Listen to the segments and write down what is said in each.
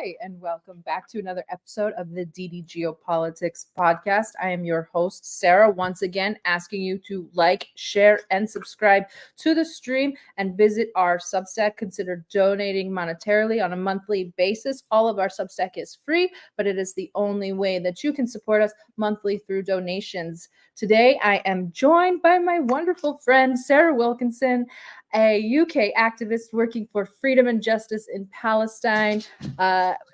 Hi, and welcome back to another episode of the DD Geopolitics podcast. I am your host, Sarah, once again asking you to like, share, and subscribe to the stream and visit our Substack. Consider donating monetarily on a monthly basis. All of our Substack is free, but it is the only way that you can support us monthly through donations. Today, I am joined by my wonderful friend, Sarah Wilkinson, a UK activist working for freedom and justice in Palestine,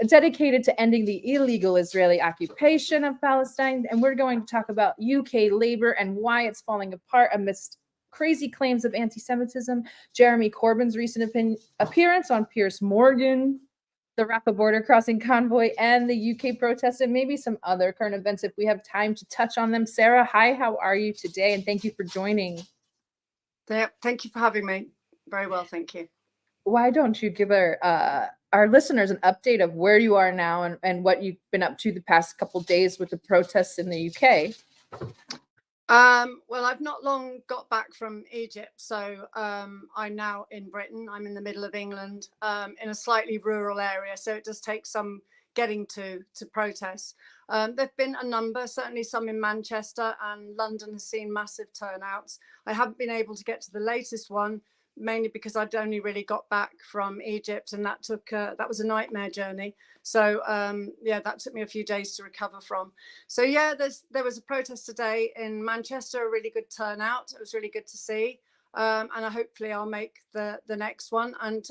dedicated to ending the illegal Israeli occupation of Palestine. And we're going to talk about UK labor and why it's falling apart amidst crazy claims of anti-Semitism, Jeremy Corbyn's recent appearance on Piers Morgan, the Rafa border crossing convoy, and the UK protests, and maybe some other current events if we have time to touch on them. Sarah, hi, how are you today? And thank you for joining. Thank you for having me. Very well, thank you. Why don't you give our listeners an update of where you are now and what you've been up to the past couple of days with the protests in the UK? Well, I've not long got back from Egypt, so I'm now in Britain. I'm in the middle of England, in a slightly rural area, so it does take some getting to protest. There've been a number, certainly some in Manchester, and London has seen massive turnouts. I haven't been able to get to the latest one, mainly because I'd only really got back from Egypt, and that was a nightmare journey. So that took me a few days to recover from. So there was a protest today in Manchester, a really good turnout. It was really good to see. And hopefully I'll make the next one. And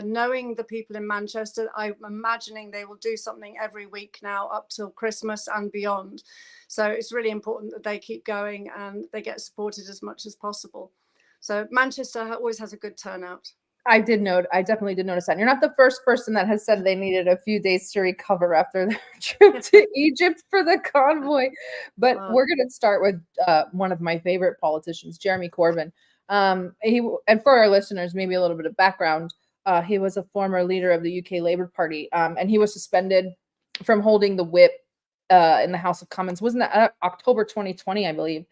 knowing the people in Manchester, I'm imagining they will do something every week now up till Christmas and beyond. So it's really important that they keep going and they get supported as much as possible. So Manchester always has a good turnout. I definitely did notice that. And you're not the first person that has said they needed a few days to recover after their trip to Egypt for the convoy. But we're going to start with one of my favorite politicians, Jeremy Corbyn. And for our listeners, maybe a little bit of background. He was a former leader of the UK Labour Party, and he was suspended from holding the whip in the House of Commons. Wasn't that October 2020, I believe?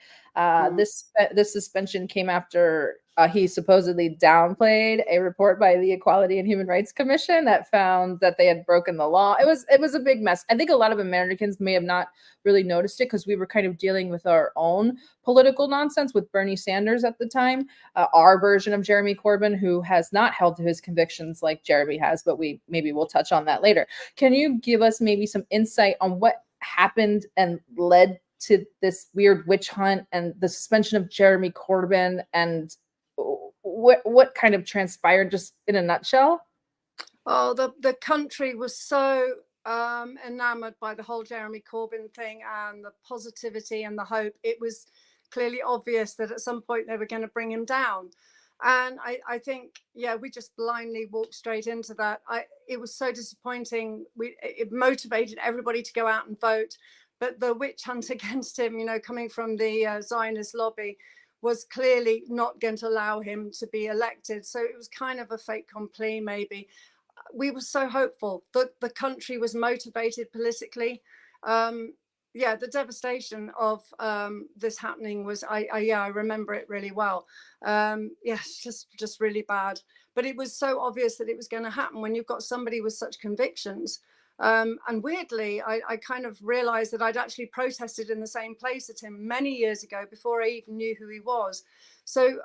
This suspension came after he supposedly downplayed a report by the Equality and Human Rights Commission that found that they had broken the law. It was a big mess. I think a lot of Americans may have not really noticed it because we were kind of dealing with our own political nonsense with Bernie Sanders at the time, our version of Jeremy Corbyn, who has not held to his convictions like Jeremy has, but we'll touch on that later. Can you give us maybe some insight on what happened and led to this weird witch hunt and the suspension of Jeremy Corbyn, and what kind of transpired, just in a nutshell? Oh, the country was so enamored by the whole Jeremy Corbyn thing and the positivity and the hope. It was clearly obvious that at some point they were going to bring him down. And I think, we just blindly walked straight into that. It was so disappointing. It motivated everybody to go out and vote. But the witch hunt against him, coming from the Zionist lobby, was clearly not going to allow him to be elected. So it was kind of a fait accompli, maybe. We were so hopeful that the country was motivated politically. The devastation of this happening was, I remember it really well. It's just really bad. But it was so obvious that it was going to happen when you've got somebody with such convictions. And weirdly, I kind of realized that I'd actually protested in the same place as him many years ago before I even knew who he was. So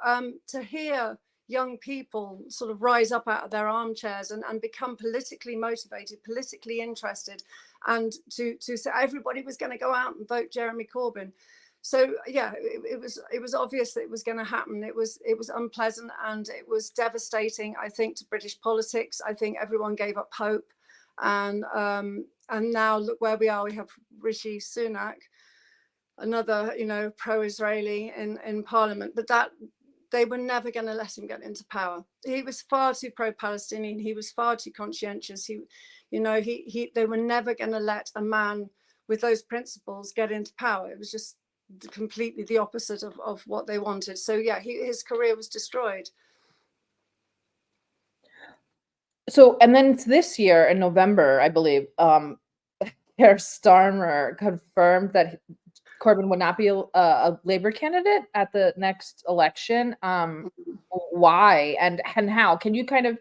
to hear young people sort of rise up out of their armchairs and become politically motivated, politically interested, and to say everybody was going to go out and vote Jeremy Corbyn. So it was obvious that it was going to happen. It was unpleasant and it was devastating, I think, to British politics. I think everyone gave up hope. And now look where we are. We have Rishi Sunak, another pro-Israeli in Parliament, but that they were never going to let him get into power. He was far too pro-Palestinian. He was far too conscientious. They were never going to let a man with those principles get into power. It was just completely the opposite of what they wanted. So his career was destroyed. So, and then this year in November, I believe, Keir Starmer confirmed that Corbyn would not be a Labour candidate at the next election. Why and how? Can you kind of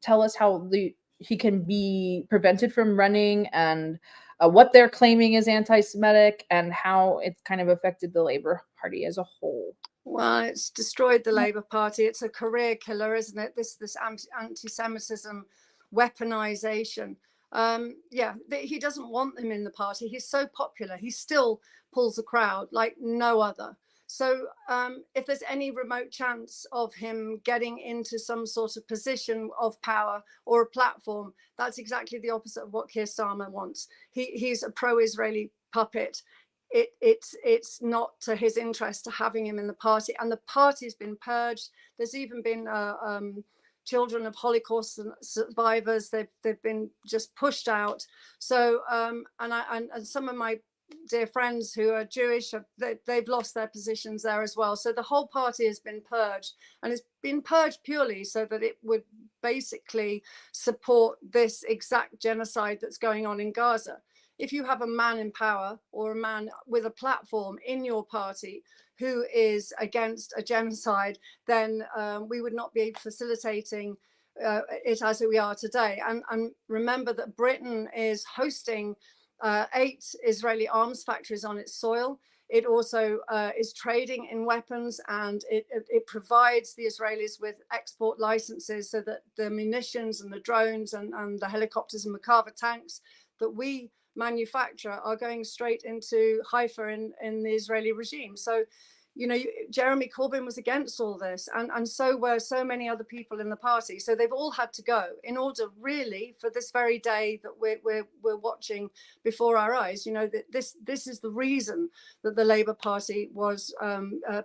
tell us how the he can be prevented from running, and what they're claiming is anti-Semitic, and how it's kind of affected the Labour Party as a whole. Well, it's destroyed the Labour Party. It's a career killer, isn't it? This anti-Semitism weaponization. Yeah, he doesn't want them in the party. He's so popular. He still pulls a crowd like no other. So if there's any remote chance of him getting into some sort of position of power or a platform, that's exactly the opposite of what Keir Starmer wants. He's a pro-Israeli puppet. It's not to his interest to having him in the party, and the party's been purged. There's even been children of Holocaust survivors. They've been just pushed out. So and some of my dear friends who are Jewish, they've lost their positions there as well. So the whole party has been purged, and it's been purged purely so that it would basically support this exact genocide that's going on in Gaza. If you have a man in power or a man with a platform in your party who is against a genocide, then we would not be facilitating it as we are today. And remember that Britain is hosting 8 Israeli arms factories on its soil. It also is trading in weapons, and it provides the Israelis with export licenses so that the munitions and the drones and the helicopters and Merkava tanks that we manufacture are going straight into Haifa in the Israeli regime. So, you know, Jeremy Corbyn was against all this, and so were so many other people in the party. So they've all had to go in order, really, for this very day that we're watching before our eyes. You know, that this is the reason that the Labour Party was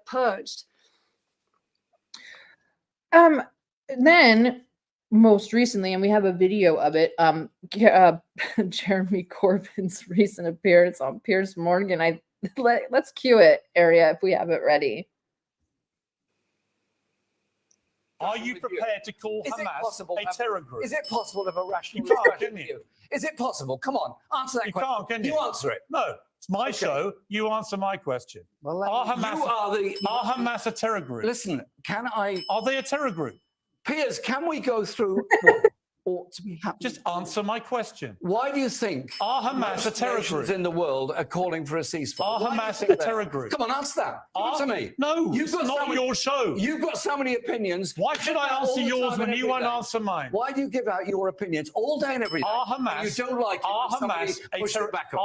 purged. Then most recently, and we have a video of it, Jeremy Corbyn's recent appearance on Piers Morgan. Let's cue it, Area, if we have it ready. Are you prepared to call Hamas a terror group? Is it possible to have a rational discussion with you? Is it possible? Come on, answer that question. You can't, can you? You answer it. No, it's my show. You answer my question. Well, are Hamas a terror group? Listen, Are they a terror group? Piers, can we go through what ought to be happening? Just answer my question. Why do you think are Hamas a terror group in the world are calling for a ceasefire? Are Hamas a terror group? Come on, answer that. Answer me. No, it's not your show. You've got so many opinions. Why should I answer yours when you won't answer mine? Why do you give out your opinions all day and every day? Are Hamas? You don't like it. Are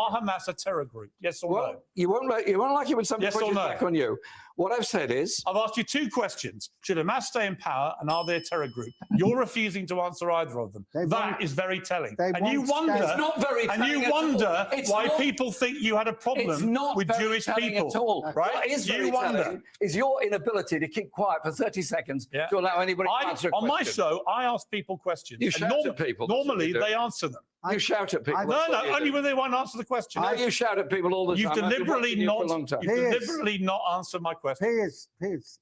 Hamas a terror group? Yes or no? You won't like it when somebody pushes back on you. What I've said is, I've asked you 2 questions. Should Hamas stay in power, and are they a terror group? You're refusing to answer either of them. That is very telling. And you wonder, it's not very telling. And you wonder why people think you had a problem with Jewish people. At all. Right? What is very telling is your inability to keep quiet for 30 seconds to allow anybody to answer a question. On my show, I ask people questions. You shout at people. Normally, they answer them. You shout at people. No, only when they won't answer the question. No, you shout at people all the time. You've deliberately not answered my question. Piers,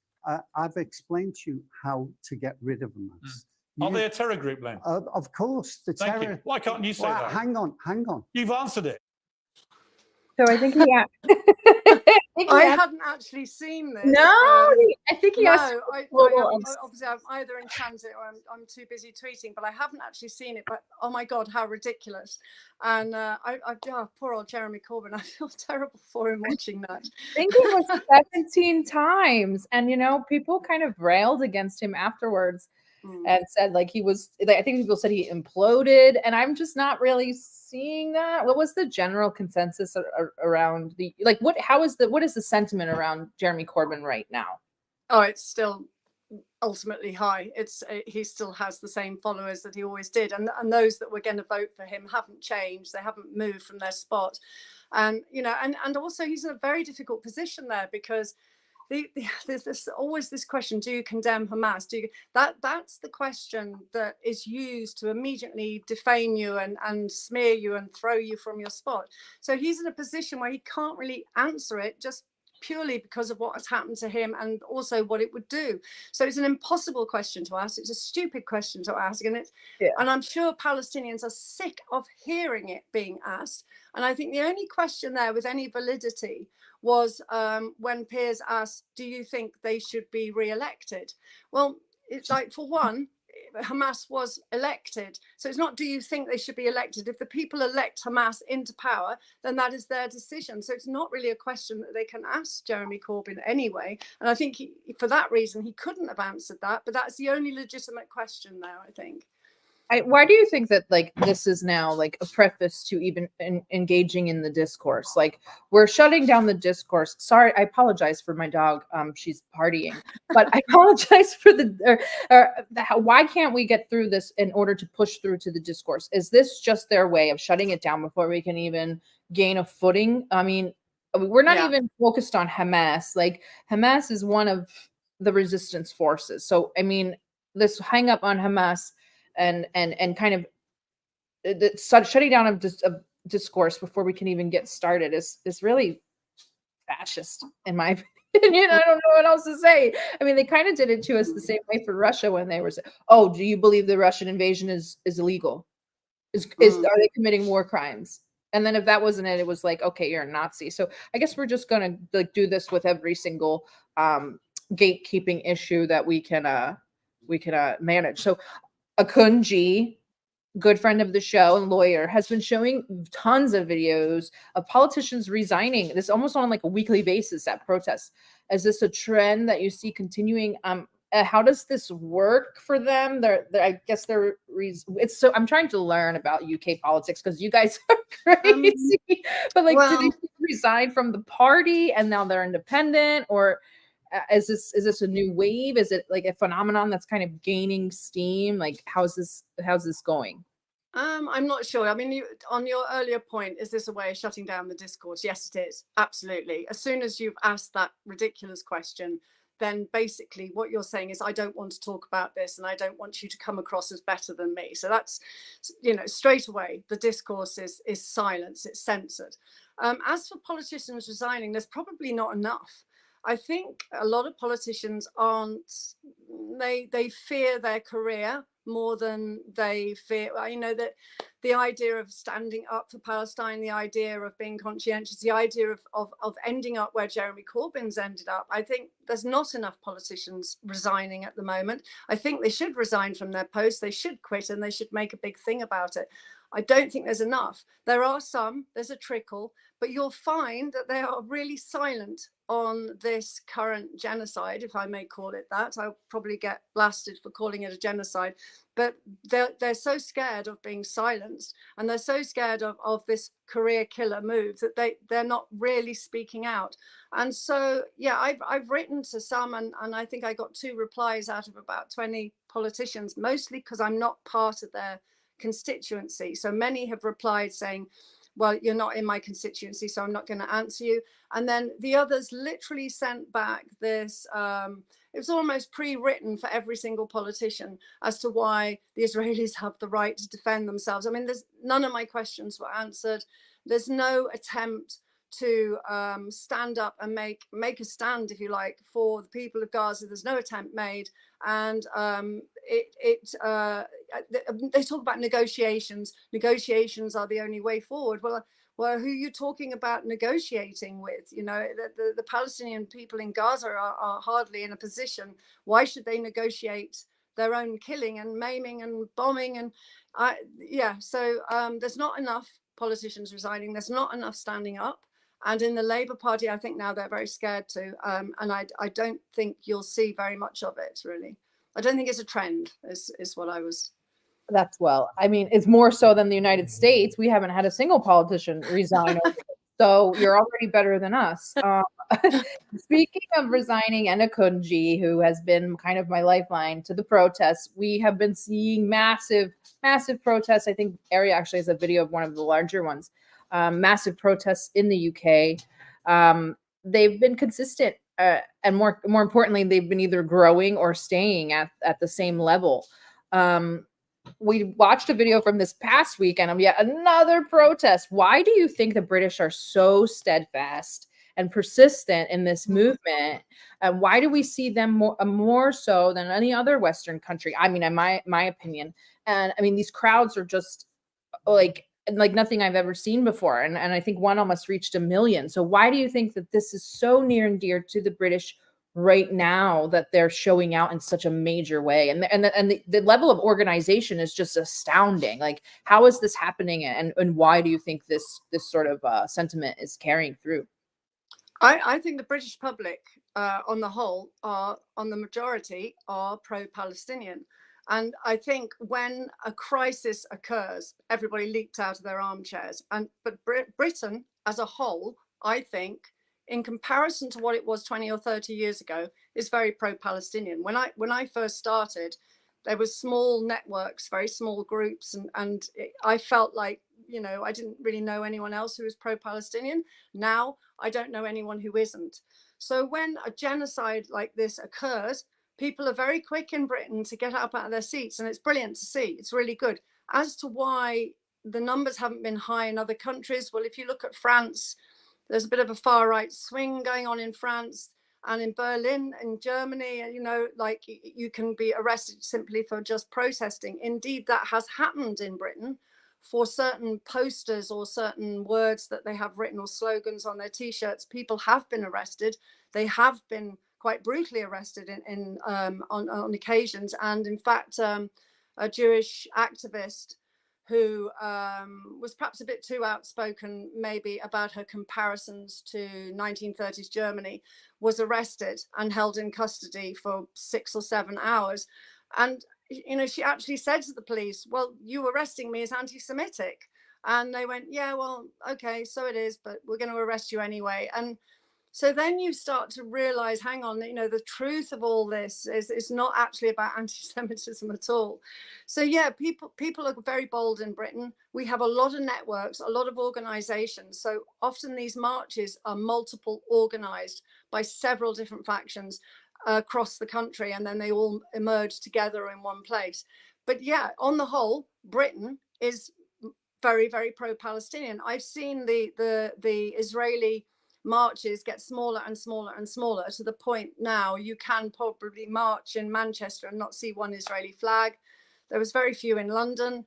I've explained to you how to get rid of Hamas. Are they a terror group, Len? Of course. The Thank you. Why can't you say that? Hang on. You've answered it. So I think I hadn't actually seen this. No, I think he asked. Obviously, I'm either in transit or I'm too busy tweeting, but I haven't actually seen it. But oh my God, how ridiculous! And poor old Jeremy Corbyn. I feel terrible for him watching that. I think it was 17 times, and you know, people kind of railed against him afterwards. And said I think people said he imploded, and I'm just not really seeing that. What was the general consensus around what is the sentiment around Jeremy Corbyn right now? Oh, it's still ultimately high. He still has the same followers that he always did, and those that were going to vote for him haven't changed. They haven't moved from their spot, and you know, and also he's in a very difficult position there because there's always this question: do you condemn Hamas? That's the question that is used to immediately defame you and smear you and throw you from your spot. So he's in a position where he can't really answer it, just purely because of what has happened to him and also what it would do. So it's an impossible question to ask. It's a stupid question to ask, and and I'm sure Palestinians are sick of hearing it being asked. And I think the only question there with any validity was when Piers asked, do you think they should be re-elected? Well, it's like, for one, Hamas was elected. So it's not, do you think they should be elected? If the people elect Hamas into power, then that is their decision. So it's not really a question that they can ask Jeremy Corbyn anyway. And I think for that reason, he couldn't have answered that. But that's the only legitimate question there, I think. Why do you think that like this is now like a preface to even engaging in the discourse? Like we're shutting down the discourse. Sorry, I apologize for my dog. She's partying, but I apologize for why can't we get through this in order to push through to the discourse? Is this just their way of shutting it down before we can even gain a footing? I mean, we're not even focused on Hamas. Like Hamas is one of the resistance forces. So, I mean, this hang up on Hamas and kind of shutting down of discourse before we can even get started is really fascist, in my opinion. I don't know what else to say. I mean, they kind of did it to us the same way for Russia when they were saying, "Oh, do you believe the Russian invasion is illegal? Are they committing war crimes?" And then if that wasn't it, it was like, "Okay, you're a Nazi." So I guess we're just gonna like do this with every single gatekeeping issue that we can manage. So Akunji, good friend of the show and lawyer, has been showing tons of videos of politicians resigning. This almost on like a weekly basis at protests. Is this a trend that you see continuing? How does this work for them? I guess it's so. I'm trying to learn about UK politics because you guys are crazy. But like, did they resign from the party and now they're independent, or is this a new wave? Is it like a phenomenon that's kind of gaining steam? Like, how's this going? I'm not sure. I mean, on your earlier point, is this a way of shutting down the discourse? Yes, it is. Absolutely. As soon as you've asked that ridiculous question, then basically what you're saying is, I don't want to talk about this and I don't want you to come across as better than me. So that's, straight away, the discourse is silence, it's censored. As for politicians resigning, there's probably not enough. I think a lot of politicians they fear their career more than they fear, that the idea of standing up for Palestine, the idea of being conscientious, the idea of ending up where Jeremy Corbyn's ended up. I think there's not enough politicians resigning at the moment. I think they should resign from their posts. They should quit and they should make a big thing about it. I don't think there's enough. There are some, there's a trickle, but you'll find that they are really silent on this current genocide, if I may call it that. I'll probably get blasted for calling it a genocide, but they're so scared of being silenced and they're so scared of this career killer move that they're not really speaking out. And so, yeah, I've written to some and I think I got 2 replies out of about 20 politicians, mostly because I'm not part of their constituency. So many have replied saying, well, you're not in my constituency, so I'm not going to answer you. And then the others literally sent back this, it was almost pre-written for every single politician as to why the Israelis have the right to defend themselves. I mean, none of my questions were answered. There's no attempt to stand up and make a stand, if you like, for the people of Gaza. There's no attempt made. And they talk about negotiations. Negotiations are the only way forward. Well, who are you talking about negotiating with? The Palestinian people in Gaza are hardly in a position. Why should they negotiate their own killing and maiming and bombing? And so there's not enough politicians resigning. There's not enough standing up. And in the Labour Party, I think now they're very scared to. And I don't think you'll see very much of it, really. I don't think it's a trend, is what I was. I mean, it's more so than the United States. We haven't had a single politician resign. So you're already better than us. Speaking of resigning, and Akunji, who has been kind of my lifeline to the protests, we have been seeing massive protests. I think Ari actually has a video of one of the larger ones. Massive protests in the UK. They've been consistent, and more importantly, they've been either growing or staying at the same level. We watched a video from this past weekend of yet another protest. Why do you think the British are so steadfast and persistent in this movement? And why do we see them more so than any other Western country? I mean, in my opinion. And I mean, these crowds are just like nothing I've ever seen before. And I think one almost reached 1 million. So why do you think that this is so near and dear to the British right now that they're showing out in such a major way, and the level of organization is just astounding. Like, how is this happening, and why do you think this sort of sentiment is carrying through? I think the British public, on the whole, on the majority, are pro-Palestinian. And I think when a crisis occurs, everybody leaps out of their armchairs. But Britain as a whole, I think, in comparison to what it was 20 or 30 years ago, is very pro-Palestinian. When I first started, there were small networks, very small groups, and I felt like, I didn't really know anyone else who was pro-Palestinian. Now I don't know anyone who isn't. So when a genocide like this occurs, people are very quick in Britain to get up out of their seats, and it's brilliant to see. It's really good. As to why the numbers haven't been high in other countries, well, if you look at France, there's a bit of a far right swing going on in France. And in Berlin, in Germany, like, you can be arrested simply for just protesting. Indeed, that has happened in Britain for certain posters or certain words that they have written or slogans on their T-shirts. People have been arrested. They have been quite brutally arrested on occasions. And in fact, a Jewish activist who was perhaps a bit too outspoken maybe about her comparisons to 1930s Germany, was arrested and held in custody for 6 or 7 hours. And she actually said to the police, well, you arresting me is anti-Semitic. And they went, yeah, well, okay, so it is, but we're going to arrest you anyway. And so then you start to realize, hang on, the truth of all this is not actually about anti-Semitism at all. So yeah, people are very bold in Britain. We have a lot of networks, a lot of organizations. So often these marches are multiple organized by several different factions across the country, and then they all emerge together in one place. But yeah, on the whole, Britain is very, very pro-Palestinian. I've seen the Israeli marches get smaller and smaller and smaller, to the point now you can probably march in Manchester and not see one Israeli flag. There was very few in London.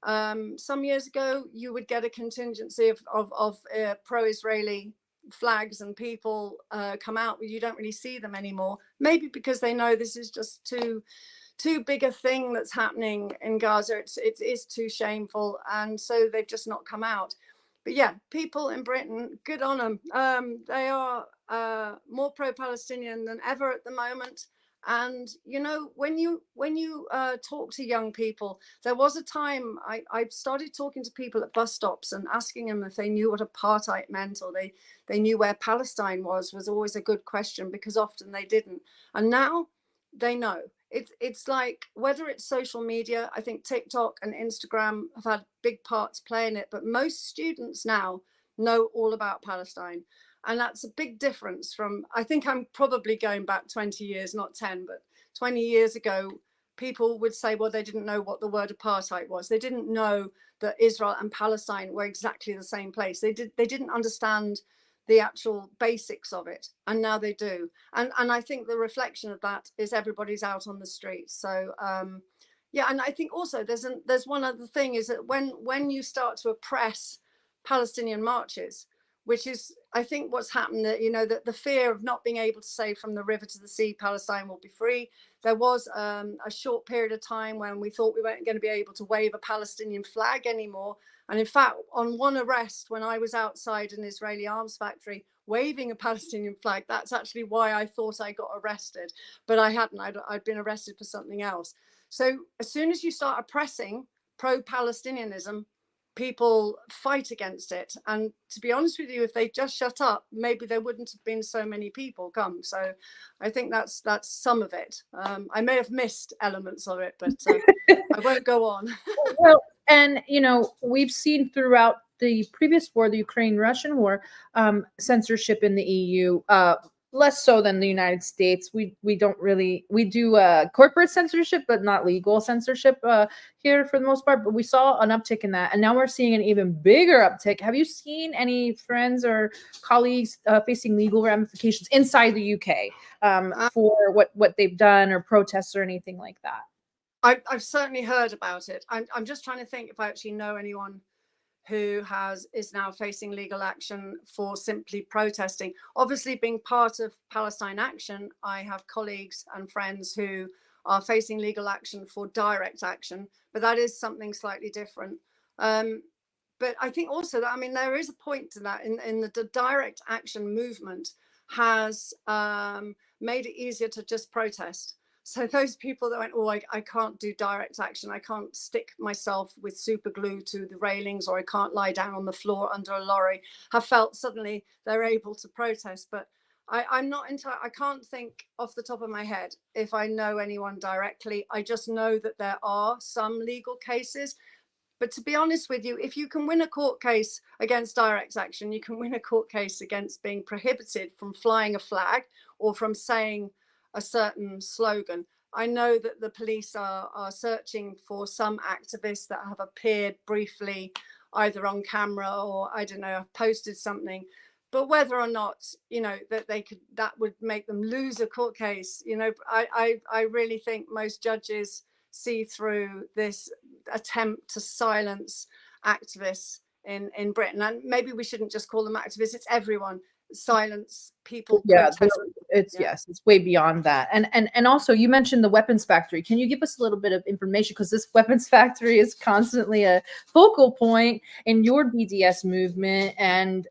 Some years ago, you would get a contingency of pro-Israeli flags and people come out, but you don't really see them anymore. Maybe because they know this is just too big a thing that's happening in Gaza. It is too shameful, and so they've just not come out. But yeah, people in Britain, good on them. They are more pro-Palestinian than ever at the moment. And when you talk to young people, there was a time I started talking to people at bus stops and asking them if they knew what apartheid meant, or they knew where Palestine was always a good question, because often they didn't. And now they know. It's like, whether it's social media, I think TikTok and Instagram have had big parts playing it, but most students now know all about Palestine. And that's a big difference from, I think I'm probably going back 20 years, not 10, but 20 years ago, people would say, well, they didn't know what the word apartheid was. They didn't know that Israel and Palestine were exactly the same place. They didn't understand the actual basics of it, and now they do. And I think the reflection of that is everybody's out on the streets. So yeah, and I think also there's one other thing, is that when you start to oppress Palestinian marches, which is, I think, what's happened, that the fear of not being able to say from the river to the sea, Palestine will be free. There was a short period of time when we thought we weren't going to be able to wave a Palestinian flag anymore. And in fact, on one arrest, when I was outside an Israeli arms factory waving a Palestinian flag, that's actually why I thought I got arrested. But I hadn't. I'd been arrested for something else. So as soon as you start oppressing pro-Palestinianism, people fight against it. And to be honest with you, if they just shut up, maybe there wouldn't have been so many people come. So I think that's some of it. I may have missed elements of it, but I won't go on. Well, and we've seen throughout the previous war, the Ukraine-Russian war, censorship in the EU, less so than the United States. We do corporate censorship, but not legal censorship here for the most part. But we saw an uptick in that, and now we're seeing an even bigger uptick. Have you seen any friends or colleagues facing legal ramifications inside the UK for what they've done, or protests or anything like that? I've certainly heard about it. I'm just trying to think if I actually know anyone who is now facing legal action for simply protesting. Obviously, being part of Palestine Action, I have colleagues and friends who are facing legal action for direct action, but that is something slightly different. But I think also that, I mean, there is a point to that in the direct action movement has made it easier to just protest. So those people that went, oh, I can't do direct action, I can't stick myself with super glue to the railings, or I can't lie down on the floor under a lorry, have felt suddenly they're able to protest. But I'm not entirely, I can't think off the top of my head if I know anyone directly. I just know that there are some legal cases. But to be honest with you, if you can win a court case against direct action, you can win a court case against being prohibited from flying a flag or from saying a certain slogan. I know that the police are searching for some activists that have appeared briefly, either on camera or, I don't know, have posted something. But whether or not, you know, that would make them lose a court case, you know, I really think most judges see through this attempt to silence activists in Britain. And maybe we shouldn't just call them activists, it's everyone. Silence people. Yeah, yes, it's way beyond that. And also, you mentioned the weapons factory. Can you give us a little bit of information, because this weapons factory is constantly a focal point in your BDS movement, and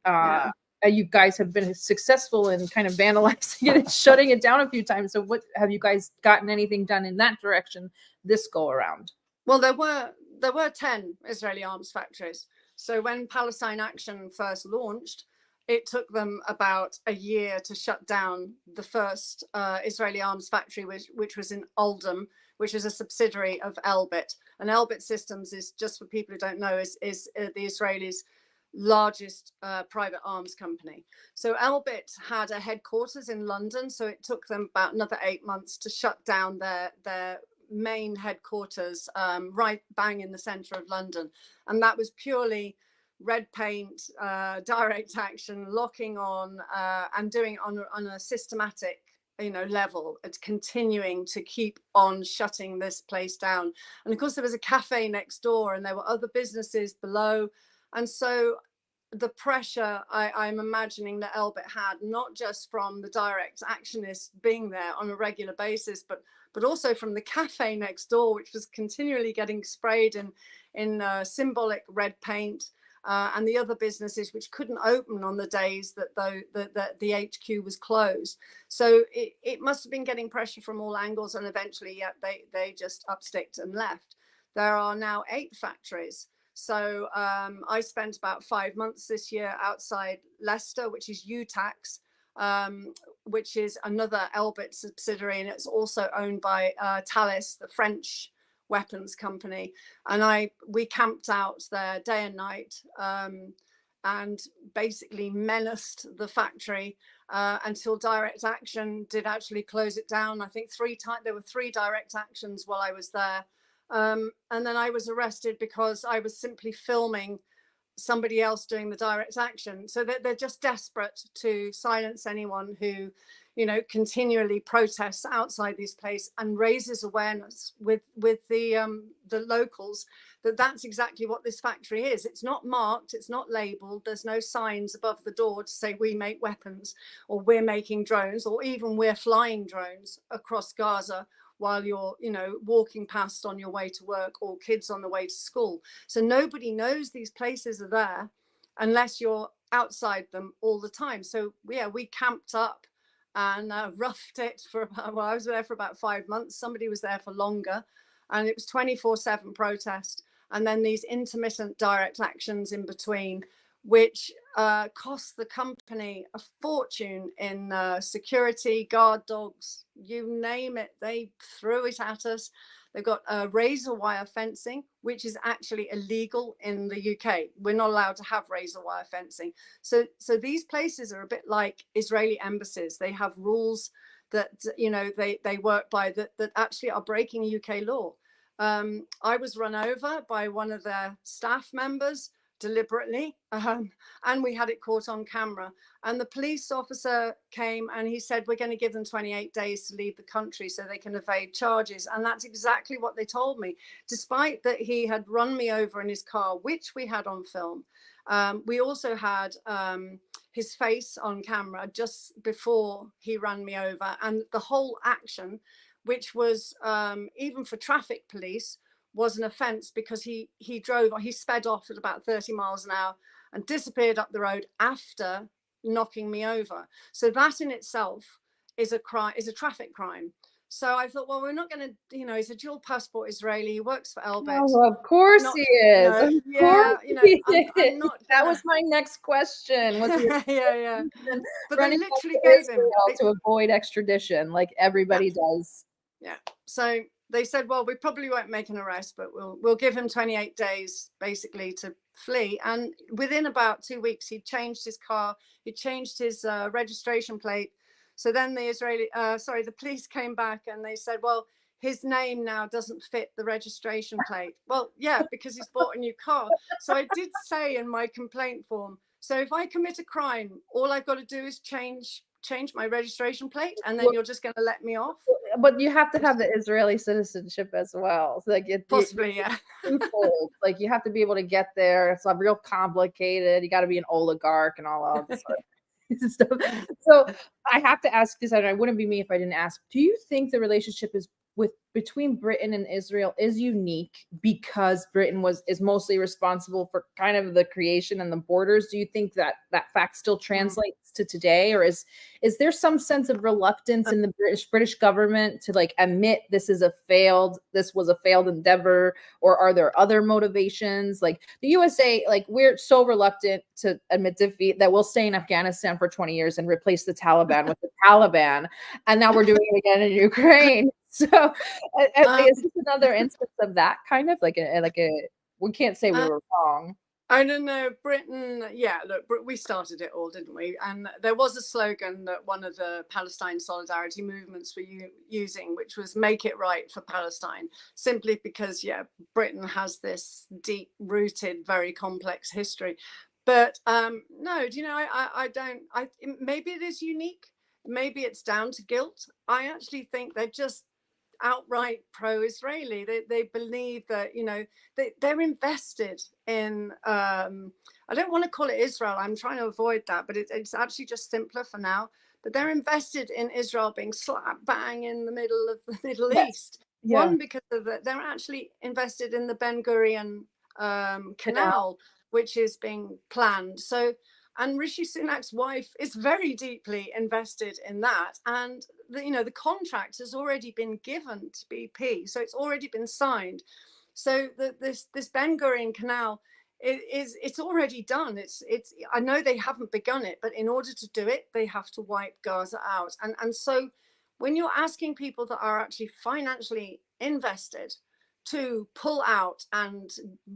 you guys have been successful in kind of vandalizing it and shutting it down a few times. So what have you guys gotten anything done in that direction this go around? Well, there were 10 Israeli arms factories. So when Palestine Action first launched, it took them about a year to shut down the first Israeli arms factory, which was in Oldham, which is a subsidiary of Elbit. And Elbit Systems is, just for people who don't know, is the Israelis' largest private arms company. So Elbit had a headquarters in London, so it took them about another 8 months to shut down their main headquarters right bang in the center of London. And that was purely red paint, direct action, locking on, and doing it on a systematic, you know, level. It's continuing to keep on shutting this place down. And of course, there was a cafe next door, and there were other businesses below. And so the pressure I'm imagining that Elbit had, not just from the direct actionists being there on a regular basis, but also from the cafe next door, which was continually getting sprayed in symbolic red paint. And the other businesses which couldn't open on the days that the HQ was closed. So it must have been getting pressure from all angles, and eventually, they just upsticked and left. There are now 8 factories. So I spent about 5 months this year outside Leicester, which is UTAX, which is another Elbit subsidiary, and it's also owned by Thales, the French weapons company. And we camped out there day and night, and basically menaced the factory until direct action did actually close it down. I think there were 3 direct actions while I was there. And then I was arrested because I was simply filming somebody else doing the direct action. So they're just desperate to silence anyone who, you know, continually protests outside this place and raises awareness with the locals that that's exactly what this factory is. It's not marked, it's not labeled, there's no signs above the door to say we make weapons, or we're making drones, or even we're flying drones across Gaza while you're, you know, walking past on your way to work, or kids on the way to school. So nobody knows these places are there unless you're outside them all the time. So yeah, we camped up and roughed it for about, well, I was there for about 5 months. Somebody was there for longer, and it was 24/7 protest. And then these intermittent direct actions in between, which cost the company a fortune in security, guard dogs, you name it, they threw it at us. They've got razor wire fencing, which is actually illegal in the UK. We're not allowed to have razor wire fencing. So these places are a bit like Israeli embassies. They have rules that, you know, they work by that actually are breaking UK law. I was run over by one of their staff members deliberately, and we had it caught on camera. And the police officer came and he said, we're going to give them 28 days to leave the country so they can evade charges. And that's exactly what they told me, despite that he had run me over in his car, which we had on film. We also had his face on camera just before he ran me over, and the whole action, which was even for traffic police, was an offence, because he sped off at about 30 miles an hour and disappeared up the road after knocking me over. So that in itself is a crime, is a traffic crime. So I thought, well, we're not going to, he's a dual passport Israeli. He works for Elbit. Oh, of course he is. I'm not gonna... That was my next question. Was he yeah. But they running literally gave him to avoid extradition, like everybody does. Yeah. So they said, well, we probably won't make an arrest, but we'll give him 28 days basically to flee. And within about 2 weeks, he changed his car, he changed his registration plate. So then the police came back and they said, well, his name now doesn't fit the registration plate. Well, yeah, because he's bought a new car. So I did say in my complaint form, so if I commit a crime, all I've got to do is change my registration plate, and then you're just going to let me off. But you have to have the Israeli citizenship as well. So like possibly, yeah. Like you have to be able to get there. It's real complicated. You got to be an oligarch and all of this stuff. So I have to ask this, and it wouldn't be me if I didn't ask. Do you think the relationship between Britain and Israel is unique because Britain is mostly responsible for kind of the creation and the borders? Do you think that fact still translates to today, or is there some sense of reluctance in the British government to like admit this was a failed endeavor, or are there other motivations? Like the USA, like we're so reluctant to admit defeat that we'll stay in Afghanistan for 20 years and replace the Taliban with the Taliban, and now we're doing it again in Ukraine. So is this another instance of that kind of like we can't say we were wrong. I don't know. Britain, yeah, look, we started it all, didn't we? And there was a slogan that one of the Palestine solidarity movements were using, which was "Make it right for Palestine," simply because, yeah, Britain has this deep-rooted, very complex history. But no, do you know, maybe it is unique. Maybe it's down to guilt. I actually think they're just outright pro-Israeli. They believe that, they're invested in, I don't want to call it Israel, I'm trying to avoid that, but it's actually just simpler for now. But they're invested in Israel being slap bang in the middle of the Middle East. Yeah. One, because of that, they're actually invested in the Ben Gurion canal, which is being planned. So, and Rishi Sunak's wife is very deeply invested in that. And the contract has already been given to BP, so it's already been signed. So this Ben Gurion canal it's already done. It's I know they haven't begun it, but in order to do it, they have to wipe Gaza out. And so when you're asking people that are actually financially invested to pull out and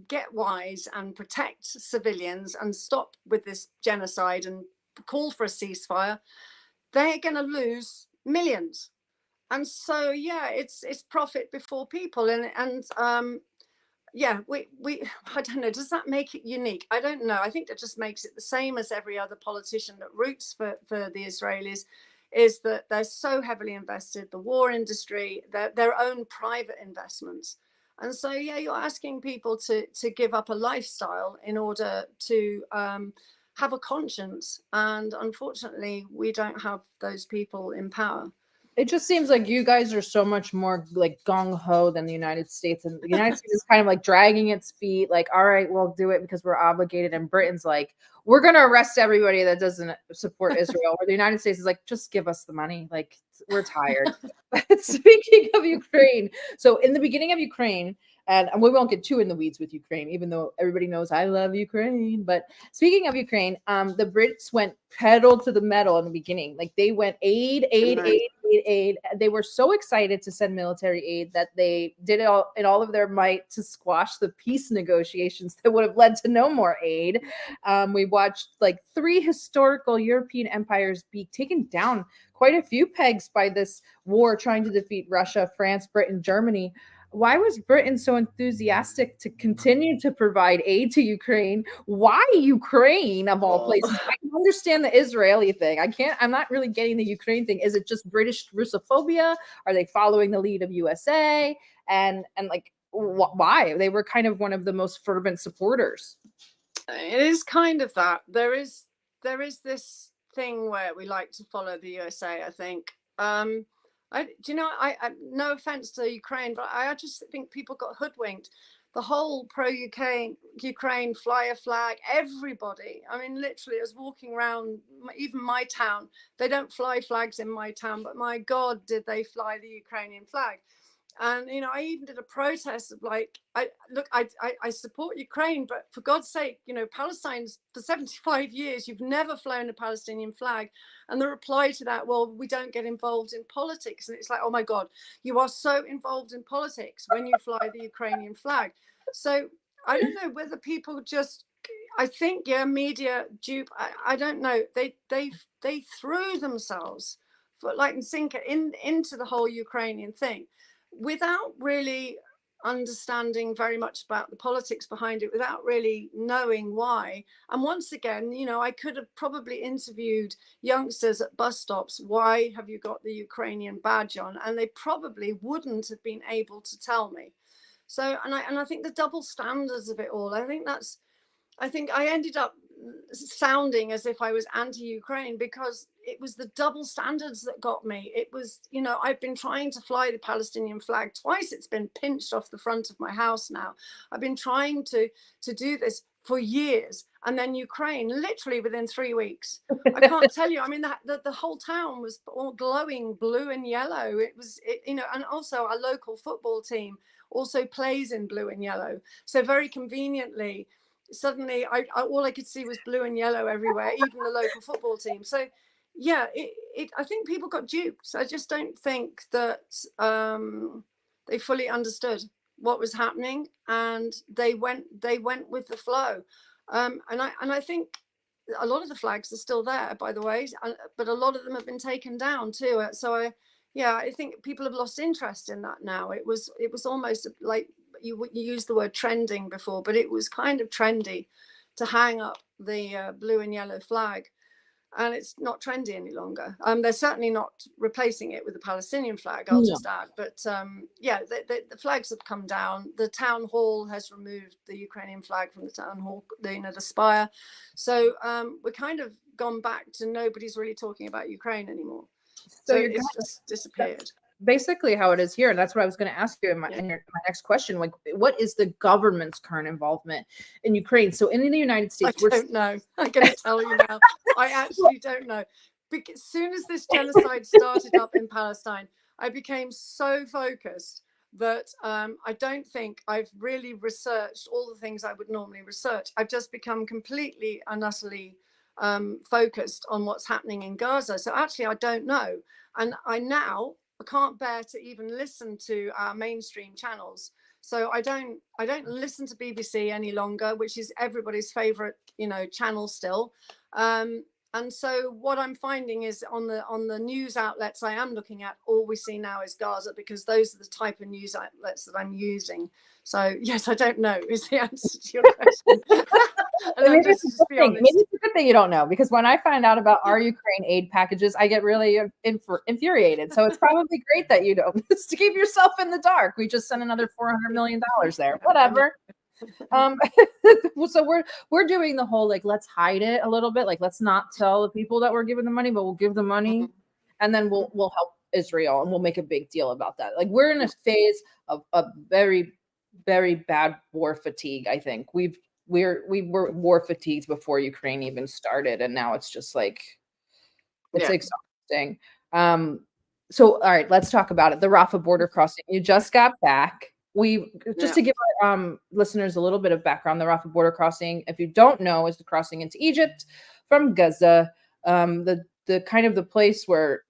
get wise and protect civilians and stop with this genocide and call for a ceasefire, they're going to lose millions. And so, yeah, it's profit before people. And yeah, we I don't know, does that make it unique? I don't know. I think that just makes it the same as every other politician that roots for the Israelis, is that they're so heavily invested, the war industry, their own private investments. And so, yeah, you're asking people to give up a lifestyle in order to have a conscience. And unfortunately, we don't have those people in power. It just seems like you guys are so much more like gung-ho than the United States. And the United States is kind of like dragging its feet, like, all right, we'll do it because we're obligated. And Britain's like, we're going to arrest everybody that doesn't support Israel. Or the United States is like, just give us the money. Like, we're tired. But speaking of Ukraine, so in the beginning of Ukraine, and we won't get too in the weeds with Ukraine, even though everybody knows I love Ukraine. But speaking of Ukraine, the Brits went pedal to the metal in the beginning. Like they went aid. They were so excited to send military aid that they did it all in all of their might to squash the peace negotiations that would have led to no more aid. We watched like 3 historical European empires be taken down quite a few pegs by this war trying to defeat Russia, France, Britain, Germany. why was Britain so enthusiastic to continue to provide aid to Ukraine? Why Ukraine of all places? I can understand the Israeli thing. I'm not really getting the Ukraine thing. Is it just British Russophobia? Are they following the lead of USA? And like, why? They were kind of one of the most fervent supporters. It is kind of that. There is this thing where we like to follow the USA, I think. I no offense to Ukraine, but I just think people got hoodwinked. The whole Ukraine fly a flag, everybody. I mean, literally, I was walking around, even my town. They don't fly flags in my town, but my God, did they fly the Ukrainian flag? And, you know, I even did a protest of like, I support Ukraine, but for God's sake, you know, Palestine's for 75 years, you've never flown a Palestinian flag. And the reply to that, well, we don't get involved in politics. And it's like, oh my God, you are so involved in politics when you fly the Ukrainian flag. So I don't know whether people just, I think, media dupe. I don't know. They threw themselves for like sinker into the whole Ukrainian thing, without really understanding very much about the politics behind it, without really knowing why. And once again, you know, I could have probably interviewed youngsters at bus stops, why have you got the Ukrainian badge on? And they probably wouldn't have been able to tell me. So, and I think the double standards of it all, I think I ended up sounding as if I was anti-Ukraine because it was the double standards that got me. It was, you know, I've been trying to fly the Palestinian flag twice. It's been pinched off the front of my house now. I've been trying to do this for years. And then Ukraine, literally within 3 weeks. I can't tell you. I mean, the whole town was all glowing blue and yellow. You know, and also our local football team also plays in blue and yellow. So very conveniently, suddenly all I could see was blue and yellow everywhere, even the local football team. So yeah, I think people got duped. I just don't think that they fully understood what was happening, and they went with the flow. And I think a lot of the flags are still there, by the way, but a lot of them have been taken down too. So I think people have lost interest in that now. It was almost like you used the word trending before, but it was kind of trendy to hang up the blue and yellow flag. And it's not trendy any longer. They're certainly not replacing it with the Palestinian flag, I'll just add. But the flags have come down. The town hall has removed the Ukrainian flag from the town hall, the spire. So we're kind of gone back to nobody's really talking about Ukraine anymore. So it's just disappeared. Basically how it is here, and that's what I was going to ask you in my next question. Like, what is the government's current involvement in Ukraine? So in the United States, I don't know. I'm going to tell you now. I actually don't know. Because as soon as this genocide started up in Palestine, I became so focused that I don't think I've really researched all the things I would normally research. I've just become completely and utterly focused on what's happening in Gaza. So actually, I don't know. And I can't bear to even listen to our mainstream channels. So I don't listen to BBC any longer, which is everybody's favorite, you know, channel still. And so what I'm finding is on the news outlets I am looking at, all we see now is Gaza, because those are the type of news outlets that I'm using. So yes, I don't know is the answer to your question. Maybe it's a good thing you don't know, because when I find out about our Ukraine aid packages, I get really infuriated. So it's probably great that you don't, to keep yourself in the dark. We just sent another $400 million there. Whatever. So we're doing the whole, like, let's hide it a little bit. Like, let's not tell the people that we're giving the money, but we'll give the money, and then we'll help Israel, and we'll make a big deal about that. Like, we're in a phase of a very, very bad war fatigue. I think we were war fatigued before Ukraine even started, and now it's just like it's exhausting. So all right, let's talk about it. The Rafa border crossing. You just got back. To give our listeners a little bit of background, the Rafa border crossing, if you don't know, is the crossing into Egypt from Gaza, the kind of the place where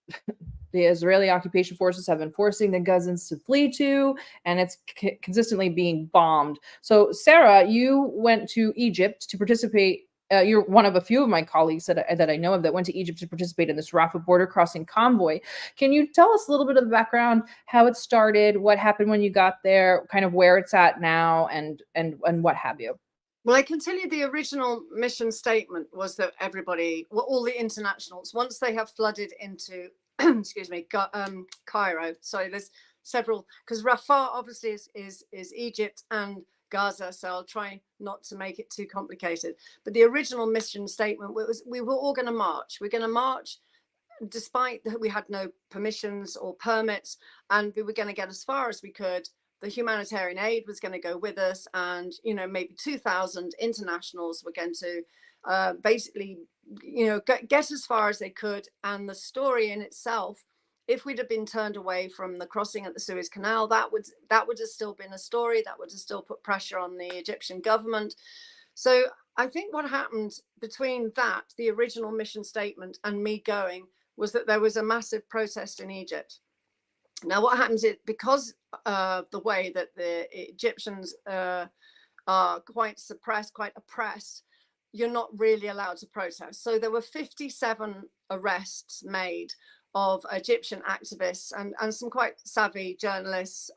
the Israeli occupation forces have been forcing the Gazans to flee to, and it's consistently being bombed. So Sarah, you went to Egypt to participate you're one of a few of my colleagues that I know of that went to Egypt to participate in this Rafa border crossing convoy. Can you tell us a little bit of the background, how it started, what happened when you got there, kind of where it's at now, and what have you? Well, I can tell you the original mission statement was that everybody, well, all the internationals, once they have flooded into, excuse me, Cairo. Sorry, there's several, because Rafa obviously is Egypt and Gaza, so I'll try not to make it too complicated. But the original mission statement was we were all going to march. We're going to march despite that we had no permissions or permits, and we were going to get as far as we could. The humanitarian aid was going to go with us, and maybe 2,000 internationals were going to basically get as far as they could. And the story in itself, if we'd have been turned away from the crossing at the Suez Canal, that would have still been a story that would have still put pressure on the Egyptian government. So I think what happened between that, the original mission statement, and me going, was that there was a massive protest in Egypt. Now, what happens is, because of the way that the Egyptians are quite suppressed, quite oppressed, you're not really allowed to protest. So there were 57 arrests made of Egyptian activists and some quite savvy journalists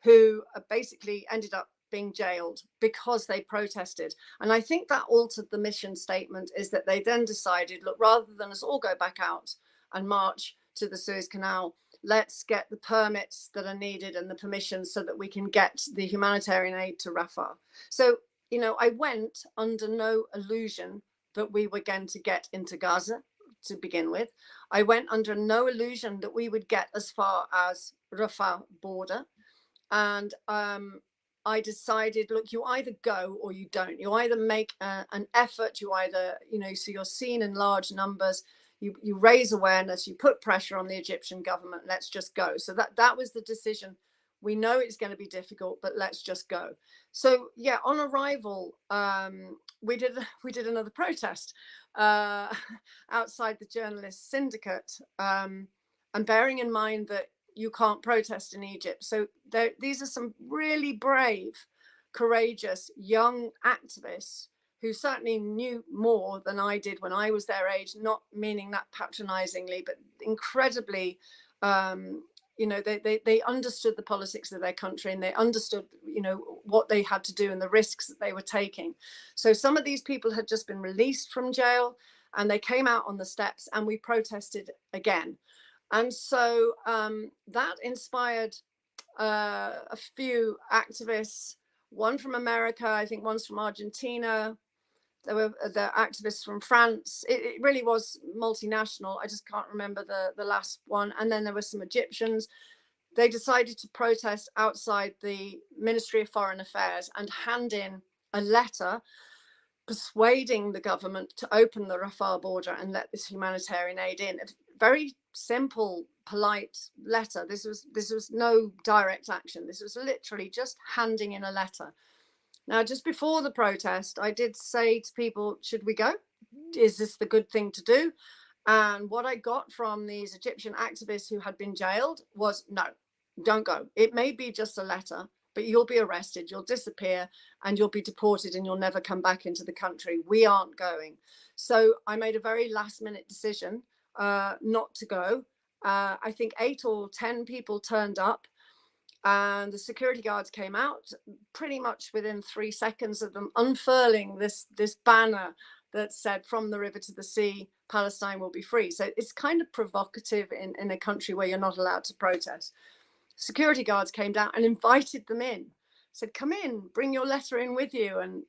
who basically ended up being jailed because they protested. And I think that altered the mission statement, is that they then decided, look, rather than us all go back out and march to the Suez Canal, let's get the permits that are needed and the permissions so that we can get the humanitarian aid to Rafah. So, I went under no illusion that we were going to get into Gaza to begin with. I went under no illusion that we would get as far as Rafah border. And I decided, look, you either go or you don't. You either make an effort, you either, so you're seen in large numbers, you raise awareness, you put pressure on the Egyptian government, let's just go. So that was the decision. We know it's going to be difficult, but let's just go. So yeah, on arrival, we did another protest outside the journalist syndicate, and bearing in mind that you can't protest in Egypt. So these are some really brave, courageous young activists who certainly knew more than I did when I was their age, not meaning that patronizingly, but incredibly, they understood the politics of their country, and they understood, what they had to do and the risks that they were taking. So some of these people had just been released from jail, and they came out on the steps, and we protested again. And so that inspired a few activists, one from America, I think one's from Argentina. There were the activists from France. It really was multinational. I just can't remember the last one. And then there were some Egyptians. They decided to protest outside the Ministry of Foreign Affairs and hand in a letter persuading the government to open the Rafah border and let this humanitarian aid in. A very simple, polite letter. This was no direct action. This was literally just handing in a letter. Now, just before the protest, I did say to people, should we go? Is this the good thing to do? And what I got from these Egyptian activists who had been jailed was, no, don't go. It may be just a letter, but you'll be arrested, you'll disappear, and you'll be deported, and you'll never come back into the country. We aren't going. So I made a very last minute decision not to go. I think 8 or 10 people turned up, and the security guards came out pretty much within 3 seconds of them unfurling this banner that said, from the river to the sea, Palestine will be free. So it's kind of provocative in a country where you're not allowed to protest. Security guards came down and invited them in, said, come in, bring your letter in with you, and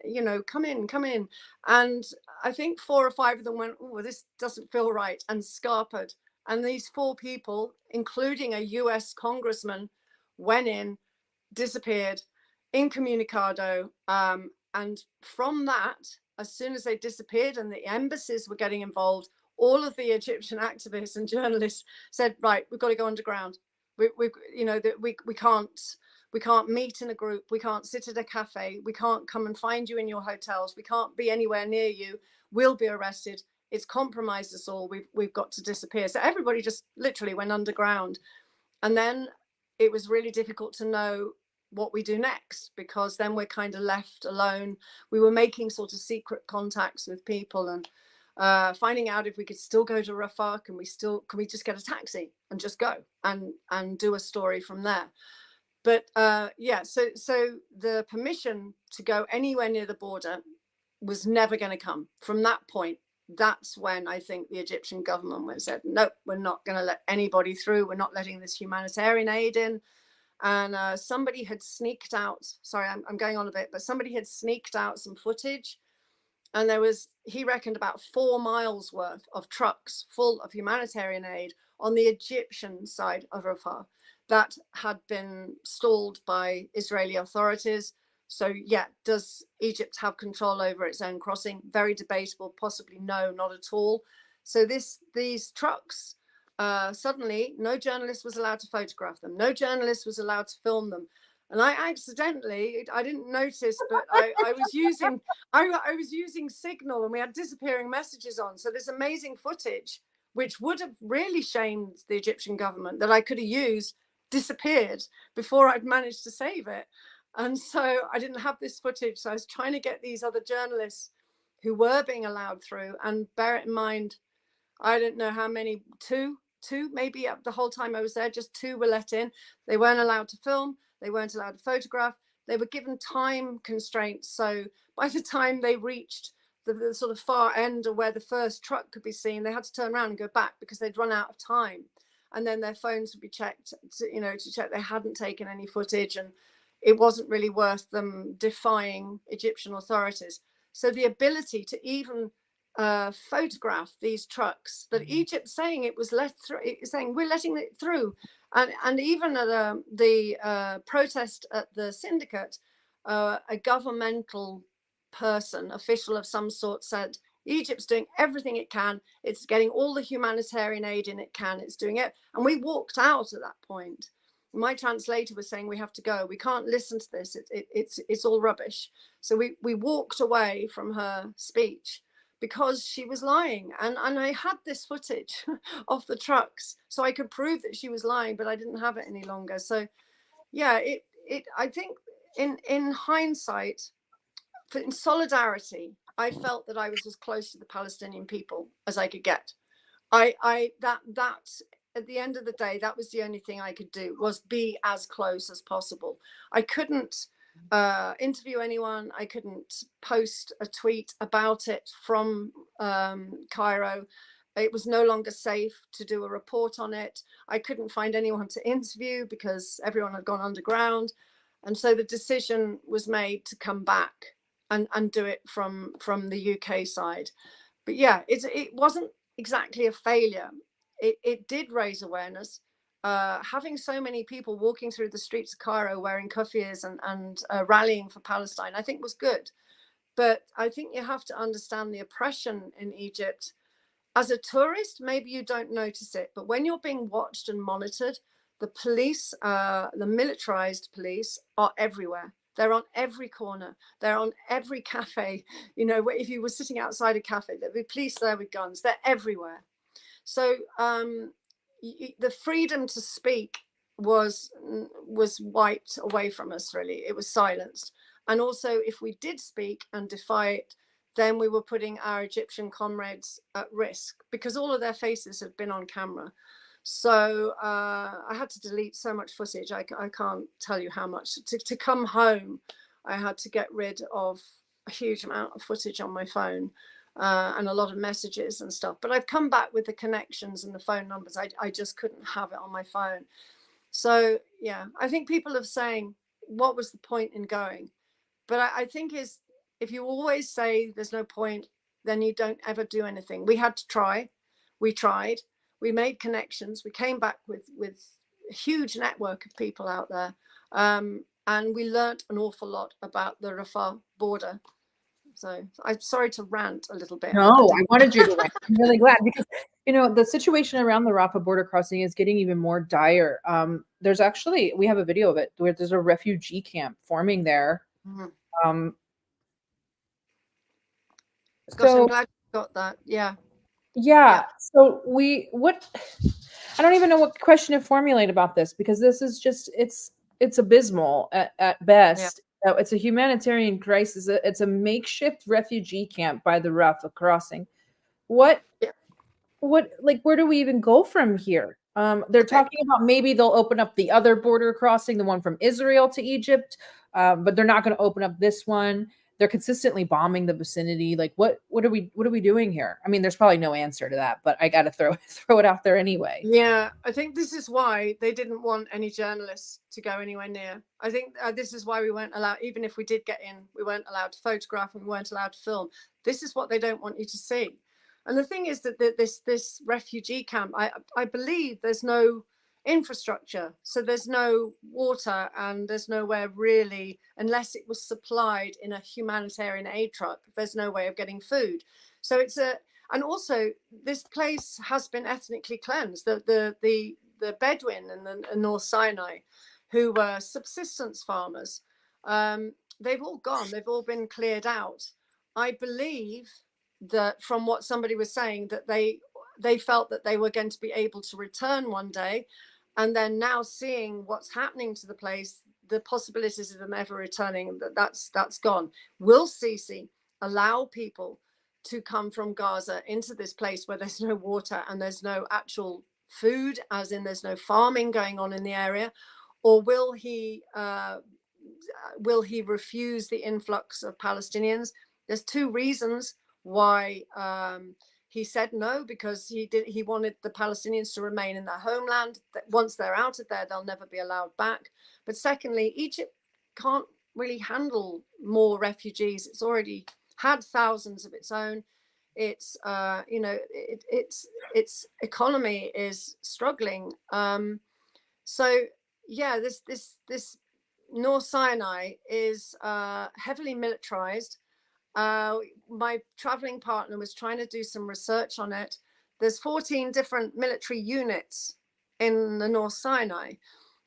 come in. And I think 4 or 5 of them went, oh, this doesn't feel right, and scarpered. And these 4 people, including a US congressman, went in, disappeared, incommunicado. And from that, as soon as they disappeared and the embassies were getting involved, all of the Egyptian activists and journalists said, right, we've got to go underground. We can't meet in a group. We can't sit at a cafe. We can't come and find you in your hotels. We can't be anywhere near you. We'll be arrested. It's compromised us all. We've got to disappear. So everybody just literally went underground. And then it was really difficult to know what we do next, because then we're kind of left alone. We were making sort of secret contacts with people and finding out if we could still go to Rafa. Can we just get a taxi and just go and do a story from there? But yeah, so the permission to go anywhere near the border was never going to come. From that point, that's when I think the Egyptian government said, no, we're not going to let anybody through. We're not letting this humanitarian aid in. And somebody had sneaked out, sorry, I'm going on a bit, but somebody had sneaked out some footage. And there was, he reckoned, about 4 miles worth of trucks full of humanitarian aid on the Egyptian side of Rafah that had been stalled by Israeli authorities. So yeah, does Egypt have control over its own crossing? Very debatable, possibly no, not at all. So these trucks, suddenly no journalist was allowed to photograph them. No journalist was allowed to film them. And I accidentally, I didn't notice, but I was using Signal, and we had disappearing messages on. So this amazing footage, which would have really shamed the Egyptian government, that I could have used, disappeared before I'd managed to save it. And so I didn't have this footage. So I was trying to get these other journalists who were being allowed through, and bear it in mind, I don't know how many, two maybe the whole time I was there, just 2 were let in. They weren't allowed to film. They weren't allowed to photograph. They were given time constraints. So by the time they reached the sort of far end of where the first truck could be seen, they had to turn around and go back because they'd run out of time. And then their phones would be checked, to check they hadn't taken any footage, and it wasn't really worth them defying Egyptian authorities. So the ability to even photograph these trucks that Egypt saying it was let through, saying we're letting it through, and even at the protest at the syndicate, a governmental person, official of some sort, said Egypt's doing everything it can. It's getting all the humanitarian aid in it can. It's doing it. And we walked out at that point. My translator was saying, we have to go. We can't listen to this. It's all rubbish. So we walked away from her speech because she was lying. And I had this footage of the trucks, so I could prove that she was lying, but I didn't have it any longer. So yeah, I think in hindsight, in solidarity, I felt that I was as close to the Palestinian people as I could get. That at the end of the day, that was the only thing I could do, was be as close as possible. I couldn't interview anyone. I couldn't post a tweet about it from Cairo. It was no longer safe to do a report on it. I couldn't find anyone to interview because everyone had gone underground. And so the decision was made to come back and do it from the UK side. But yeah, it wasn't exactly a failure. It did raise awareness. Having so many people walking through the streets of Cairo wearing kufiyas and rallying for Palestine, I think was good. But I think you have to understand the oppression in Egypt. As a tourist, maybe you don't notice it, but when you're being watched and monitored, the police, the militarized police, are everywhere. They're on every corner. They're on every cafe. If you were sitting outside a cafe, there'd be police there with guns. They're everywhere. So the freedom to speak was wiped away from us, really. It was silenced. And also, if we did speak and defy it, then we were putting our Egyptian comrades at risk, because all of their faces had been on camera. So I had to delete so much footage. I can't tell you how much. To come home, I had to get rid of a huge amount of footage on my phone and a lot of messages and stuff. But I've come back with the connections and the phone numbers. I just couldn't have it on my phone. So yeah, I think people are saying, what was the point in going? But I think if you always say there's no point, then you don't ever do anything. We had to try. We tried. We made connections. We came back with a huge network of people out there. And we learnt an awful lot about the Rafah border. So I'm sorry to rant a little bit. No, I wanted you to rant. I'm really glad, because, the situation around the Rafah border crossing is getting even more dire. There's actually, we have a video of it where there's a refugee camp forming there. Mm-hmm. Gosh, I'm glad you got that. Yeah. So I don't even know what question to formulate about this, because this is just, it's abysmal at best. It's a humanitarian crisis. It's a makeshift refugee camp by the Rafa crossing. What, like, where do we even go from here? They're talking about maybe they'll open up the other border crossing, the one from Israel to Egypt, but they're not going to open up this one. They're consistently bombing the vicinity. Like, what are we doing here? I mean, there's probably no answer to that, but I got to throw it out there anyway. Yeah, I think this is why they didn't want any journalists to go anywhere near. I think this is why we weren't allowed, even if we did get in, we weren't allowed to photograph and we weren't allowed to film. This is what they don't want you to see. And the thing is that this refugee camp, I believe there's no infrastructure. So there's no water and there's nowhere really, unless it was supplied in a humanitarian aid truck, there's no way of getting food. So and also this place has been ethnically cleansed. The Bedouin in the North Sinai, who were subsistence farmers, they've all gone. They've all been cleared out. I believe that from what somebody was saying, that they felt that they were going to be able to return one day. And then now seeing what's happening to the place, the possibilities of them ever returning, that's gone. Will Sisi allow people to come from Gaza into this place where there's no water and there's no actual food, as in there's no farming going on in the area? Or will he refuse the influx of Palestinians? There's two reasons why he said no, because he wanted the Palestinians to remain in their homeland. Once they're out of there, they'll never be allowed back. But secondly, Egypt can't really handle more refugees. It's already had thousands of its own. It's its economy is struggling. So yeah, this North Sinai is heavily militarized. My traveling partner was trying to do some research on it. There's 14 different military units in the North Sinai.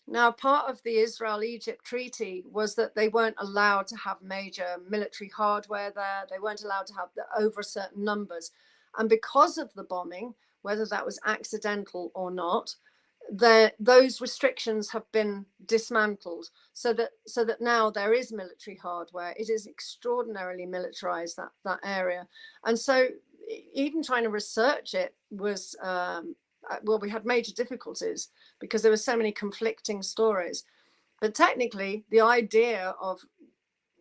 Now, part of the Israel-Egypt treaty was that they weren't allowed to have major military hardware there. They weren't allowed to have over certain numbers. And because of the bombing, whether that was accidental or not, those restrictions have been dismantled, so that now there is military hardware. It is extraordinarily militarized, that area. And so even trying to research it was we had major difficulties because there were so many conflicting stories. But technically, the idea of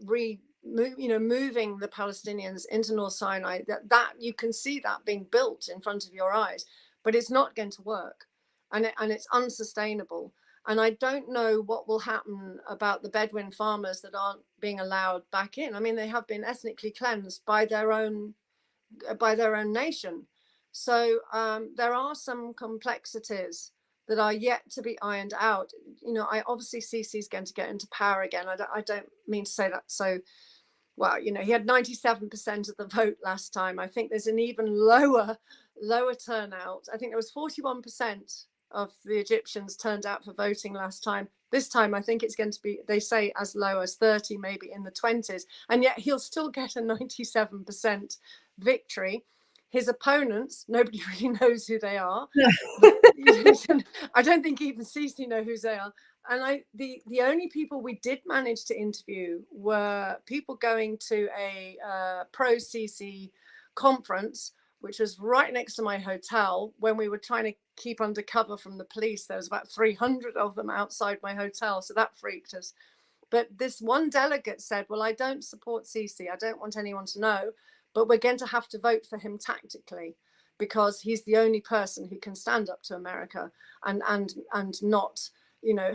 moving the Palestinians into North Sinai, that you can see that being built in front of your eyes, but it's not going to work. And it's unsustainable. And I don't know what will happen about the Bedouin farmers that aren't being allowed back in. I mean, they have been ethnically cleansed by their own nation. So there are some complexities that are yet to be ironed out. I obviously Sisi's going to get into power again. I don't mean to say that so well. He had 97% of the vote last time. I think there's an even lower turnout. I think there was 41% of the Egyptians turned out for voting last time. This time, I think it's going to be, they say, as low as 30, maybe in the 20s. And yet he'll still get a 97% victory. His opponents, nobody really knows who they are. I don't think even Sisi know who they are. And the only people we did manage to interview were people going to a pro-Sisi conference, which was right next to my hotel. When we were trying to keep under cover from the police, there was about 300 of them outside my hotel. So that freaked us. But this one delegate said, well, I don't support Sisi. I don't want anyone to know, but we're going to have to vote for him tactically because he's the only person who can stand up to America and not,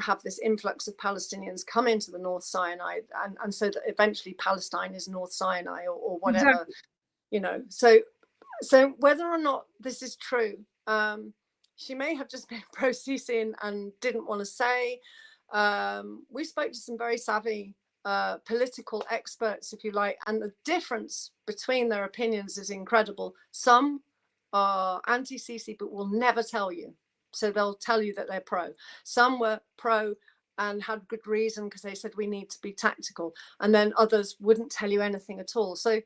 have this influx of Palestinians come into the North Sinai. And so that eventually Palestine is North Sinai or whatever, exactly. So whether or not this is true, she may have just been pro-Sisi and didn't want to say. We spoke to some very savvy political experts, if you like, and the difference between their opinions is incredible. Some are anti-Sisi but will never tell you. So they'll tell you that they're pro. Some were pro and had good reason because they said we need to be tactical. And then others wouldn't tell you anything at all. So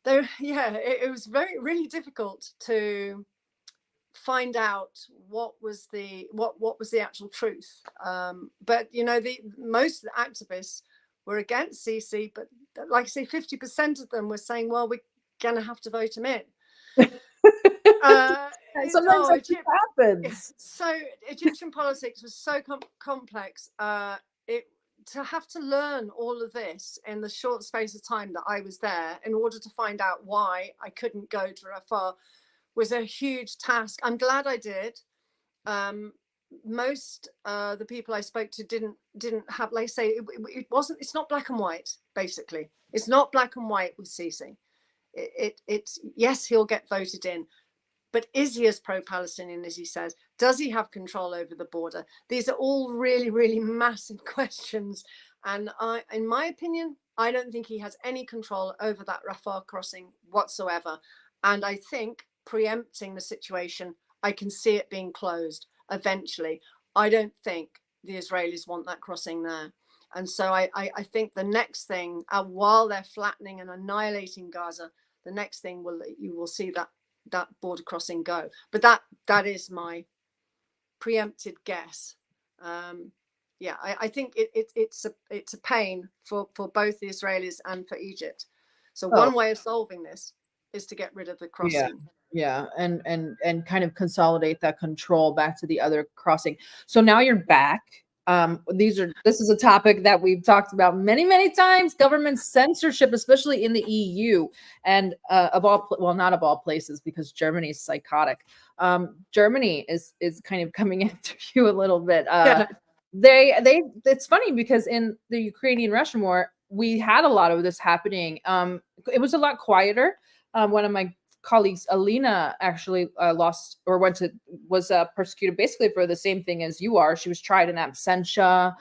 it was really difficult find out what was the actual truth. But you know, most of the activists were against Sisi, but like I say, 50% of them were saying, well, we're gonna have to vote him in. Sometimes that just happens. So Egyptian politics was so complex. To have to learn all of this in the short space of time that I was there in order to find out why I couldn't go to Rafa was a huge task. I'm glad I did. Most the people I spoke to didn't have, like I say, it's not black and white, basically. It's not black and white with Sisi. It's yes, he'll get voted in, but is he as pro-Palestinian as he says? Does he have control over the border? These are all really, really massive questions. And in my opinion, I don't think he has any control over that Rafah crossing whatsoever. And I think preempting the situation, I can see it being closed eventually. I don't think the Israelis want that crossing there. And so I think the next thing, while they're flattening and annihilating Gaza, the next thing you will see that border crossing go. But that is my preempted guess. Yeah, I think it's a pain for both the Israelis and for Egypt. So one way of solving this is to get rid of the crossing. Yeah, and kind of consolidate that control back to the other crossing. So now you're back. This is a topic that we've talked about many times, government censorship, especially in the EU, and not of all places, because Germany is psychotic. Germany is kind of coming into view a little bit. It's funny because in the Ukrainian-Russian war, we had a lot of this happening. It was a lot quieter. One of my colleagues, Alina, actually was persecuted basically for the same thing as you are. She was tried in absentia,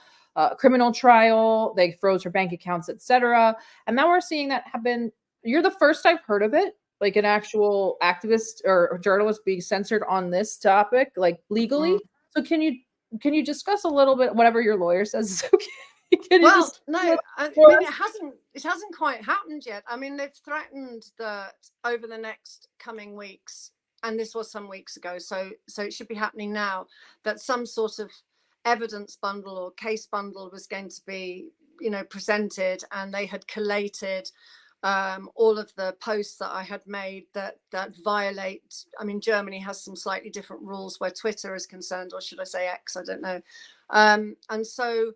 criminal trial. They froze her bank accounts, etc. And now we're seeing that happen. You're the first I've heard of it, like an actual activist or journalist being censored on this topic, like legally. So can you discuss a little bit, whatever your lawyer says is okay? Well, no, I mean, it hasn't quite happened yet. I mean, they've threatened that over the next coming weeks, and this was some weeks ago, so it should be happening now, that some sort of evidence bundle or case bundle was going to be, presented, and they had collated all of the posts that I had made that violate. I mean, Germany has some slightly different rules where Twitter is concerned, or should I say X? I don't know. And so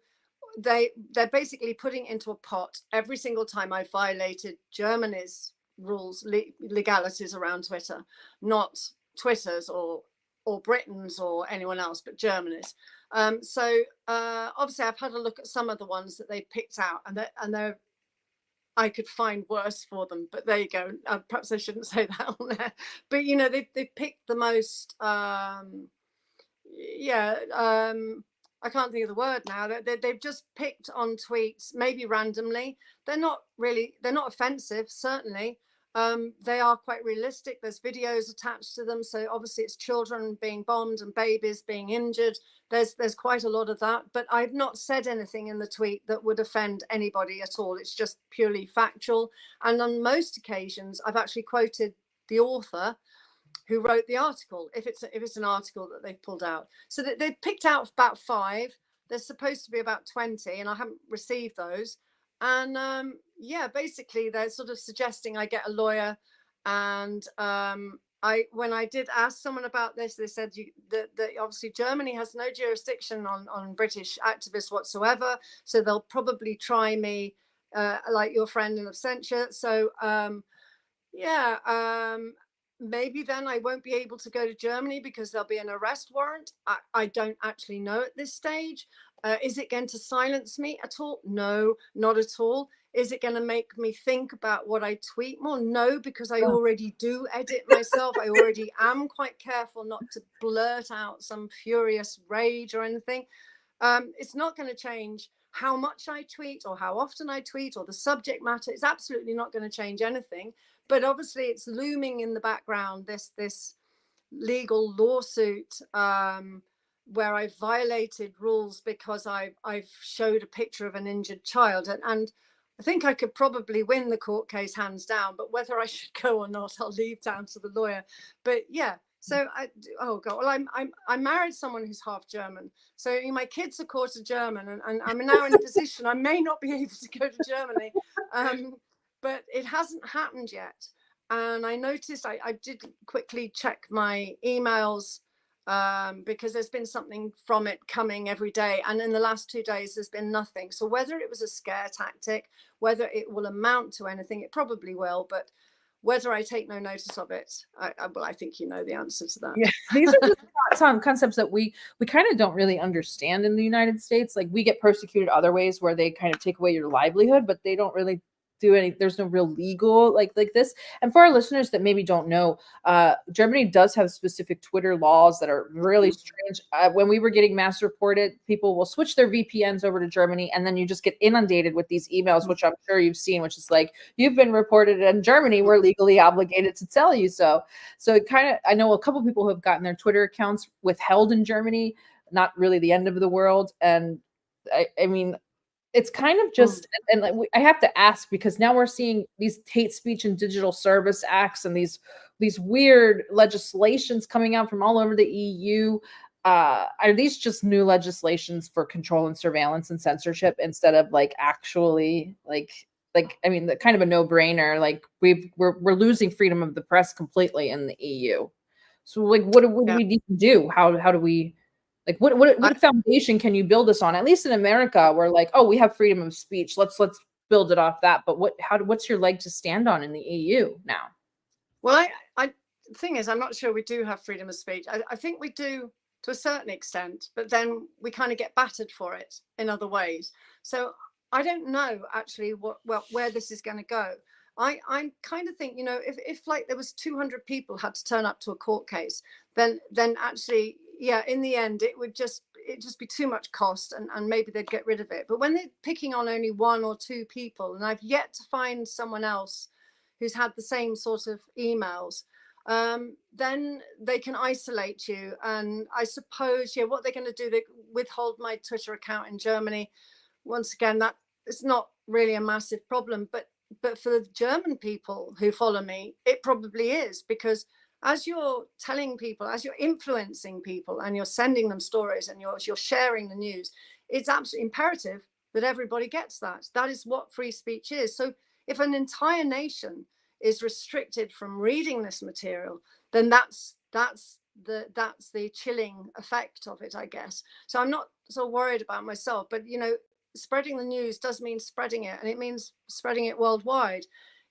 they're basically putting into a pot every single time I violated Germany's rules, legalities around Twitter, not Twitter's or Britain's or anyone else, but Germany's. So obviously I've had a look at some of the ones that they picked out, and they're I could find worse for them, but there you go. Perhaps I shouldn't say that on there, but they picked the most I can't think of the word now. They've just picked on tweets, maybe randomly. They're not offensive, certainly. They are quite realistic. There's videos attached to them. So obviously it's children being bombed and babies being injured. There's quite a lot of that. But I've not said anything in the tweet that would offend anybody at all. It's just purely factual. And on most occasions, I've actually quoted the author who wrote the article, if it's an article that they've pulled out. So that they've picked out about 5. There's supposed to be about 20, and I haven't received those. And basically they're sort of suggesting I get a lawyer. And when I did ask someone about this, they said that obviously Germany has no jurisdiction on British activists whatsoever. So they'll probably try me like your friend in absentia. So maybe then I won't be able to go to Germany because there'll be an arrest warrant. I don't actually know at this stage. Is it going to silence me at all? No, not at all. Is it going to make me think about what I tweet more? No, because I already do edit myself. I already am quite careful not to blurt out some furious rage or anything. It's not going to change how much I tweet or how often I tweet or the subject matter. It's absolutely not going to change anything. But obviously it's looming in the background, this legal lawsuit where I violated rules because I've showed a picture of an injured child. And I think I could probably win the court case hands down, but whether I should go or not, I'll leave down to the lawyer. But yeah, So oh God, well, I married someone who's half German. So my kids are quarter German, and I'm now in a position I may not be able to go to Germany, but it hasn't happened yet. And I noticed I did quickly check my emails because there's been something from it coming every day. And in the last 2 days, there's been nothing. So whether it was a scare tactic, whether it will amount to anything, it probably will. But whether I take no notice of it, I think you know the answer to that. Yeah, these are just some concepts that we kind of don't really understand in the United States. Like we get persecuted other ways where they kind of take away your livelihood, but they don't really do any. There's no real legal like this. And for our listeners that maybe don't know, Germany does have specific Twitter laws that are really strange. When we were getting mass reported, people will switch their VPNs over to Germany, and then you just get inundated with these emails, which I'm sure you've seen, which is like, you've been reported in Germany. We're legally obligated to tell you so. So it kind of, I know a couple people who have gotten their Twitter accounts withheld in Germany. Not really the end of the world. And I mean, it's kind of just, and I have to ask, because now we're seeing these hate speech and digital service acts and these weird legislations coming out from all over the EU. Are these just new legislations for control and surveillance and censorship instead of like actually like I mean, the kind of a no-brainer? Like we're losing freedom of the press completely in the EU. So like, what do we need to do? How do we? Like what foundation can you build this on? At least in America, we're like, oh, we have freedom of speech. Let's build it off that. But what's your leg to stand on in the EU now? Well, the thing is, I'm not sure we do have freedom of speech. I think we do to a certain extent, but then we kind of get battered for it in other ways. So I don't know actually where this is going to go. I kind of think, you know, if like there was 200 people had to turn up to a court case, then actually, yeah, in the end, it'd just be too much cost, and maybe they'd get rid of it. But when they're picking on only 1 or 2 people, and I've yet to find someone else who's had the same sort of emails, then they can isolate you. And I suppose, yeah, what they're going to do, they withhold my Twitter account in Germany. Once again, that is not really a massive problem, but for the German people who follow me, it probably is, because as you're telling people, as you're influencing people, and you're sending them stories, and you're sharing the news, it's absolutely imperative that everybody gets that. That is what free speech is. So if an entire nation is restricted from reading this material, then that's the chilling effect of it, I guess. So I'm not so worried about myself, but you know, spreading the news does mean spreading it, and it means spreading it worldwide.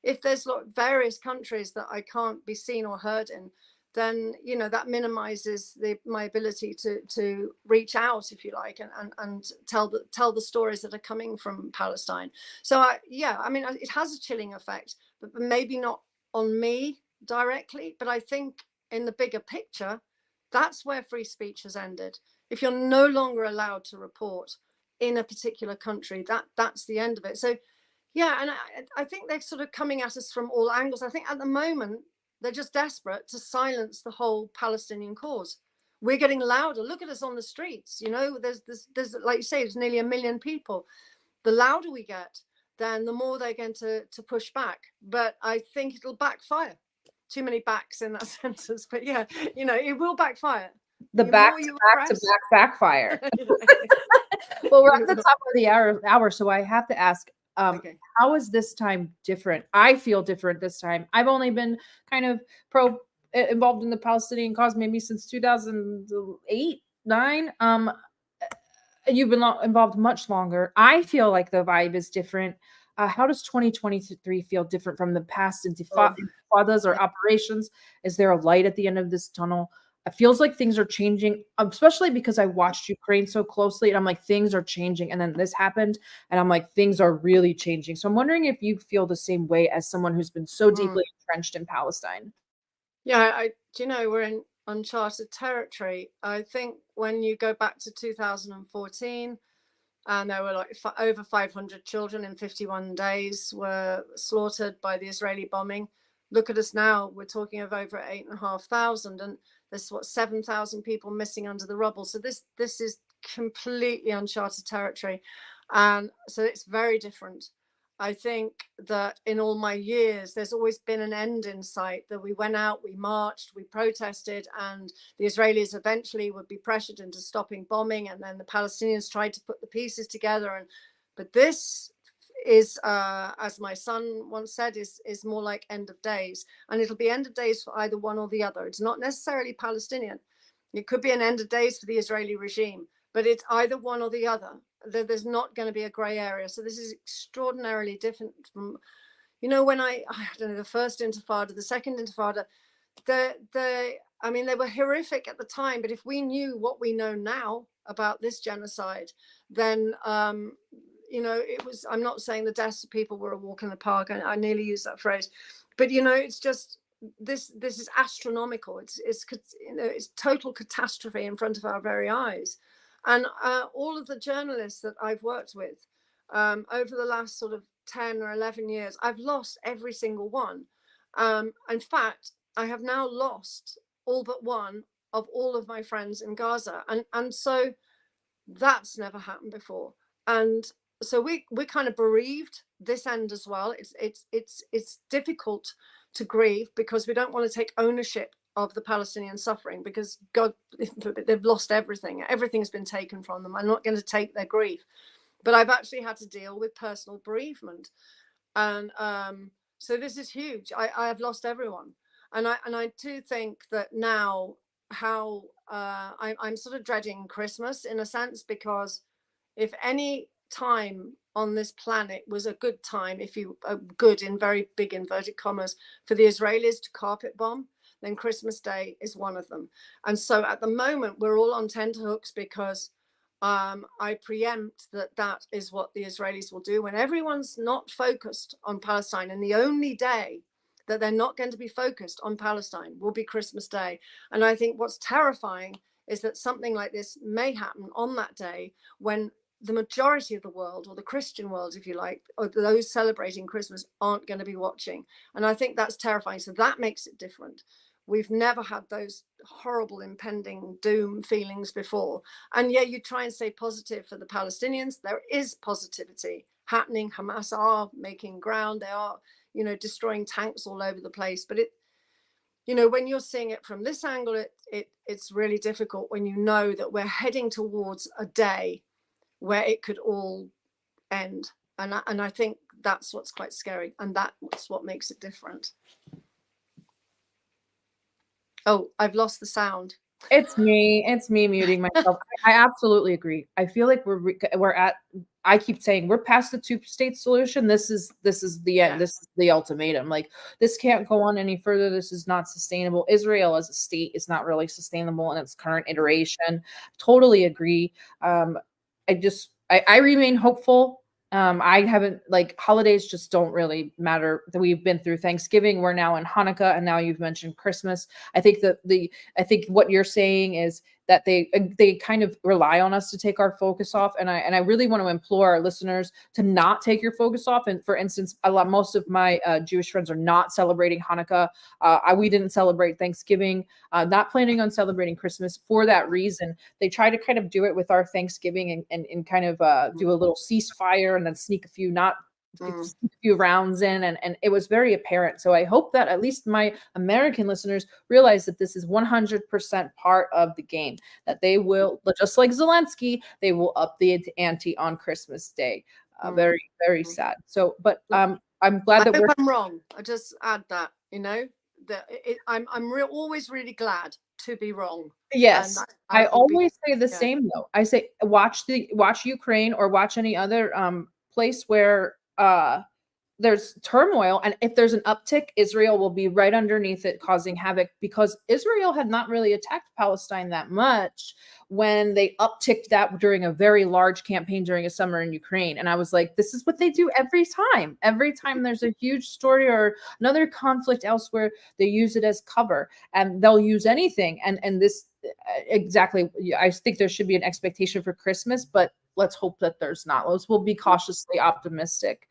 If there's various countries that I can't be seen or heard in, then you know that minimizes my ability to reach out, if you like, and tell the stories that are coming from Palestine. So I mean, it has a chilling effect, but maybe not on me directly. But I think in the bigger picture, that's where free speech has ended. If you're no longer allowed to report in a particular country, that's the end of it. So yeah, and I think they're sort of coming at us from all angles. I think at the moment they're just desperate to silence the whole Palestinian cause. We're getting louder. Look at us on the streets. You know, there's like you say, there's nearly 1 million people. The louder we get, then the more they're going to push back. But I think it'll backfire. Too many backs in that sentence, but yeah, you know, it will backfire. The backfire. Well, we're at the top of the hour, so I have to ask, how is this time different? I feel different this time. I've only been kind of involved in the Palestinian cause maybe since 2008, 9. You've been involved much longer. I feel like the vibe is different. How does 2023 feel different from the past intifadas or operations? Is there a light at the end of this tunnel? It feels like things are changing, especially because I watched Ukraine so closely, and I'm like, things are changing. And then this happened, and I'm like, things are really changing. So I'm wondering if you feel the same way as someone who's been so deeply entrenched in Palestine. Yeah, do you know, we're in uncharted territory. I think when you go back to 2014, and there were like over 500 children in 51 days were slaughtered by the Israeli bombing. Look at us now. We're talking of over 8,500, and there's 7,000 people missing under the rubble. So this is completely uncharted territory, and so it's very different. I think that in all my years, there's always been an end in sight, that we went out, we marched, we protested, and the Israelis eventually would be pressured into stopping bombing. And then the Palestinians tried to put the pieces together. But this is, as my son once said, is more like end of days. And it'll be end of days for either one or the other. It's not necessarily Palestinian. It could be an end of days for the Israeli regime, but it's either one or the other. There's not going to be a grey area. So this is extraordinarily different from, when I don't know, the first Intifada, the second Intifada, I mean, they were horrific at the time, but if we knew what we know now about this genocide, then, it was, I'm not saying the deaths of people were a walk in the park. I nearly used that phrase, but, it's just, this is astronomical. It's total catastrophe in front of our very eyes. And all of the journalists that I've worked with over the last sort of 10 or 11 years, I've lost every single one. In fact, I have now lost all but one of all of my friends in Gaza. And so that's never happened before. And so we're kind of bereaved this end as well. It's difficult to grieve because we don't want to take ownership of the Palestinian suffering, because God, they've lost everything. Everything's been taken from them. I'm not going to take their grief, but I've actually had to deal with personal bereavement. And so this is huge. I have lost everyone. And I do think that now how I'm sort of dreading Christmas in a sense, because if any time on this planet was a good time, good in very big inverted commas, for the Israelis to carpet bomb, then Christmas Day is one of them. And so at the moment, we're all on tenterhooks because I preempt that is what the Israelis will do when everyone's not focused on Palestine. And the only day that they're not going to be focused on Palestine will be Christmas Day. And I think what's terrifying is that something like this may happen on that day when the majority of the world, or the Christian world, if you like, or those celebrating Christmas, aren't going to be watching. And I think that's terrifying. So that makes it different. We've never had those horrible impending doom feelings before. And yeah, you try and stay positive for the Palestinians. There is positivity happening. Hamas are making ground. They are, destroying tanks all over the place. But when you're seeing it from this angle, it's really difficult when you know that we're heading towards a day where it could all end. And I think that's what's quite scary. And that's what makes it different. Oh, I've lost the sound. It's me muting myself. I absolutely agree. I feel like we're at, I keep saying we're past the two-state solution. This is the end. Yeah. This is the ultimatum. Like, this can't go on any further. This is not sustainable. Israel as a state is not really sustainable in its current iteration. Totally agree. I remain hopeful. I haven't, holidays just don't really matter. We've been through Thanksgiving. We're now in Hanukkah, and now you've mentioned Christmas. I think I think what you're saying is that they kind of rely on us to take our focus off. And I really want to implore our listeners to not take your focus off. And for instance, most of my Jewish friends are not celebrating Hanukkah. We didn't celebrate Thanksgiving, not planning on celebrating Christmas for that reason. They try to kind of do it with our Thanksgiving and kind of do a little ceasefire and then sneak a few rounds in, and it was very apparent. So I hope that at least my American listeners realize that this is 100% part of the game, that they will, just like Zelensky, they will up the ante on Christmas Day. Very, very sad. So, but I'm glad that I'm wrong. I just add that, I'm always really glad to be wrong. Yes. I always say the same though. I say watch Ukraine or watch any other place where there's turmoil, and if there's an uptick, Israel will be right underneath it, causing havoc, because Israel had not really attacked Palestine that much when they upticked that during a very large campaign during a summer in Ukraine. And I was like, this is what they do every time there's a huge story or another conflict elsewhere, they use it as cover, and they'll use anything. And this exactly, I think there should be an expectation for Christmas, but let's hope that there's not. We'll be cautiously optimistic.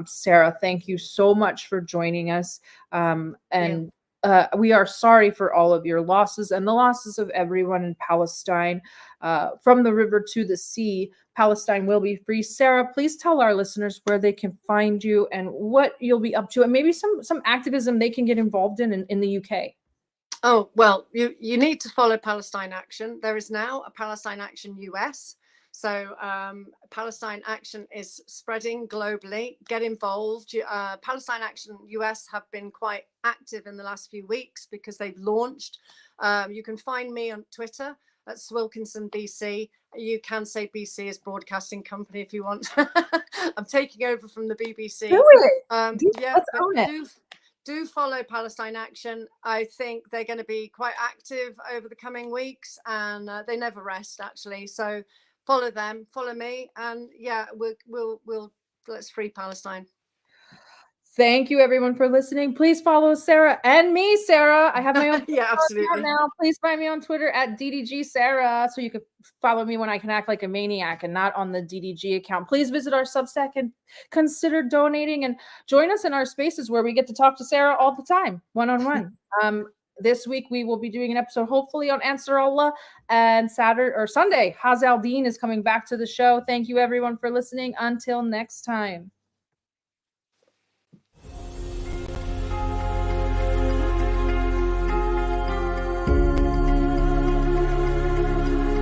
Sarah, thank you so much for joining us. we are sorry for all of your losses and the losses of everyone in Palestine. From the river to the sea, Palestine will be free. Sarah, please tell our listeners where they can find you and what you'll be up to, and maybe some activism they can get involved in the UK. Oh, well, you need to follow Palestine Action. There is now a Palestine Action US. So Palestine Action is spreading globally. Get involved. Palestine Action US have been quite active in the last few weeks because they've launched. You can find me on Twitter at Wilkinson BC. You can say BC is broadcasting company if you want. I'm taking over from the BBC. Do it. Yeah, let's own it. Do follow Palestine Action. I think they're going to be quite active over the coming weeks, and they never rest actually. So follow them, follow me, and yeah, we'll let's free Palestine. Thank you everyone for listening. Please follow Sarah and me, Sarah. I have my own yeah, absolutely. now. Please find me on Twitter at DDG Sarah, so you can follow me when I can act like a maniac and not on the DDG account. Please visit our Substack and consider donating and join us in our spaces where we get to talk to Sarah all the time, one-on-one. This week we will be doing an episode hopefully on Answer Allah, and Sunday, Haz Al-Din is coming back to the show. Thank you everyone for listening. Until next time.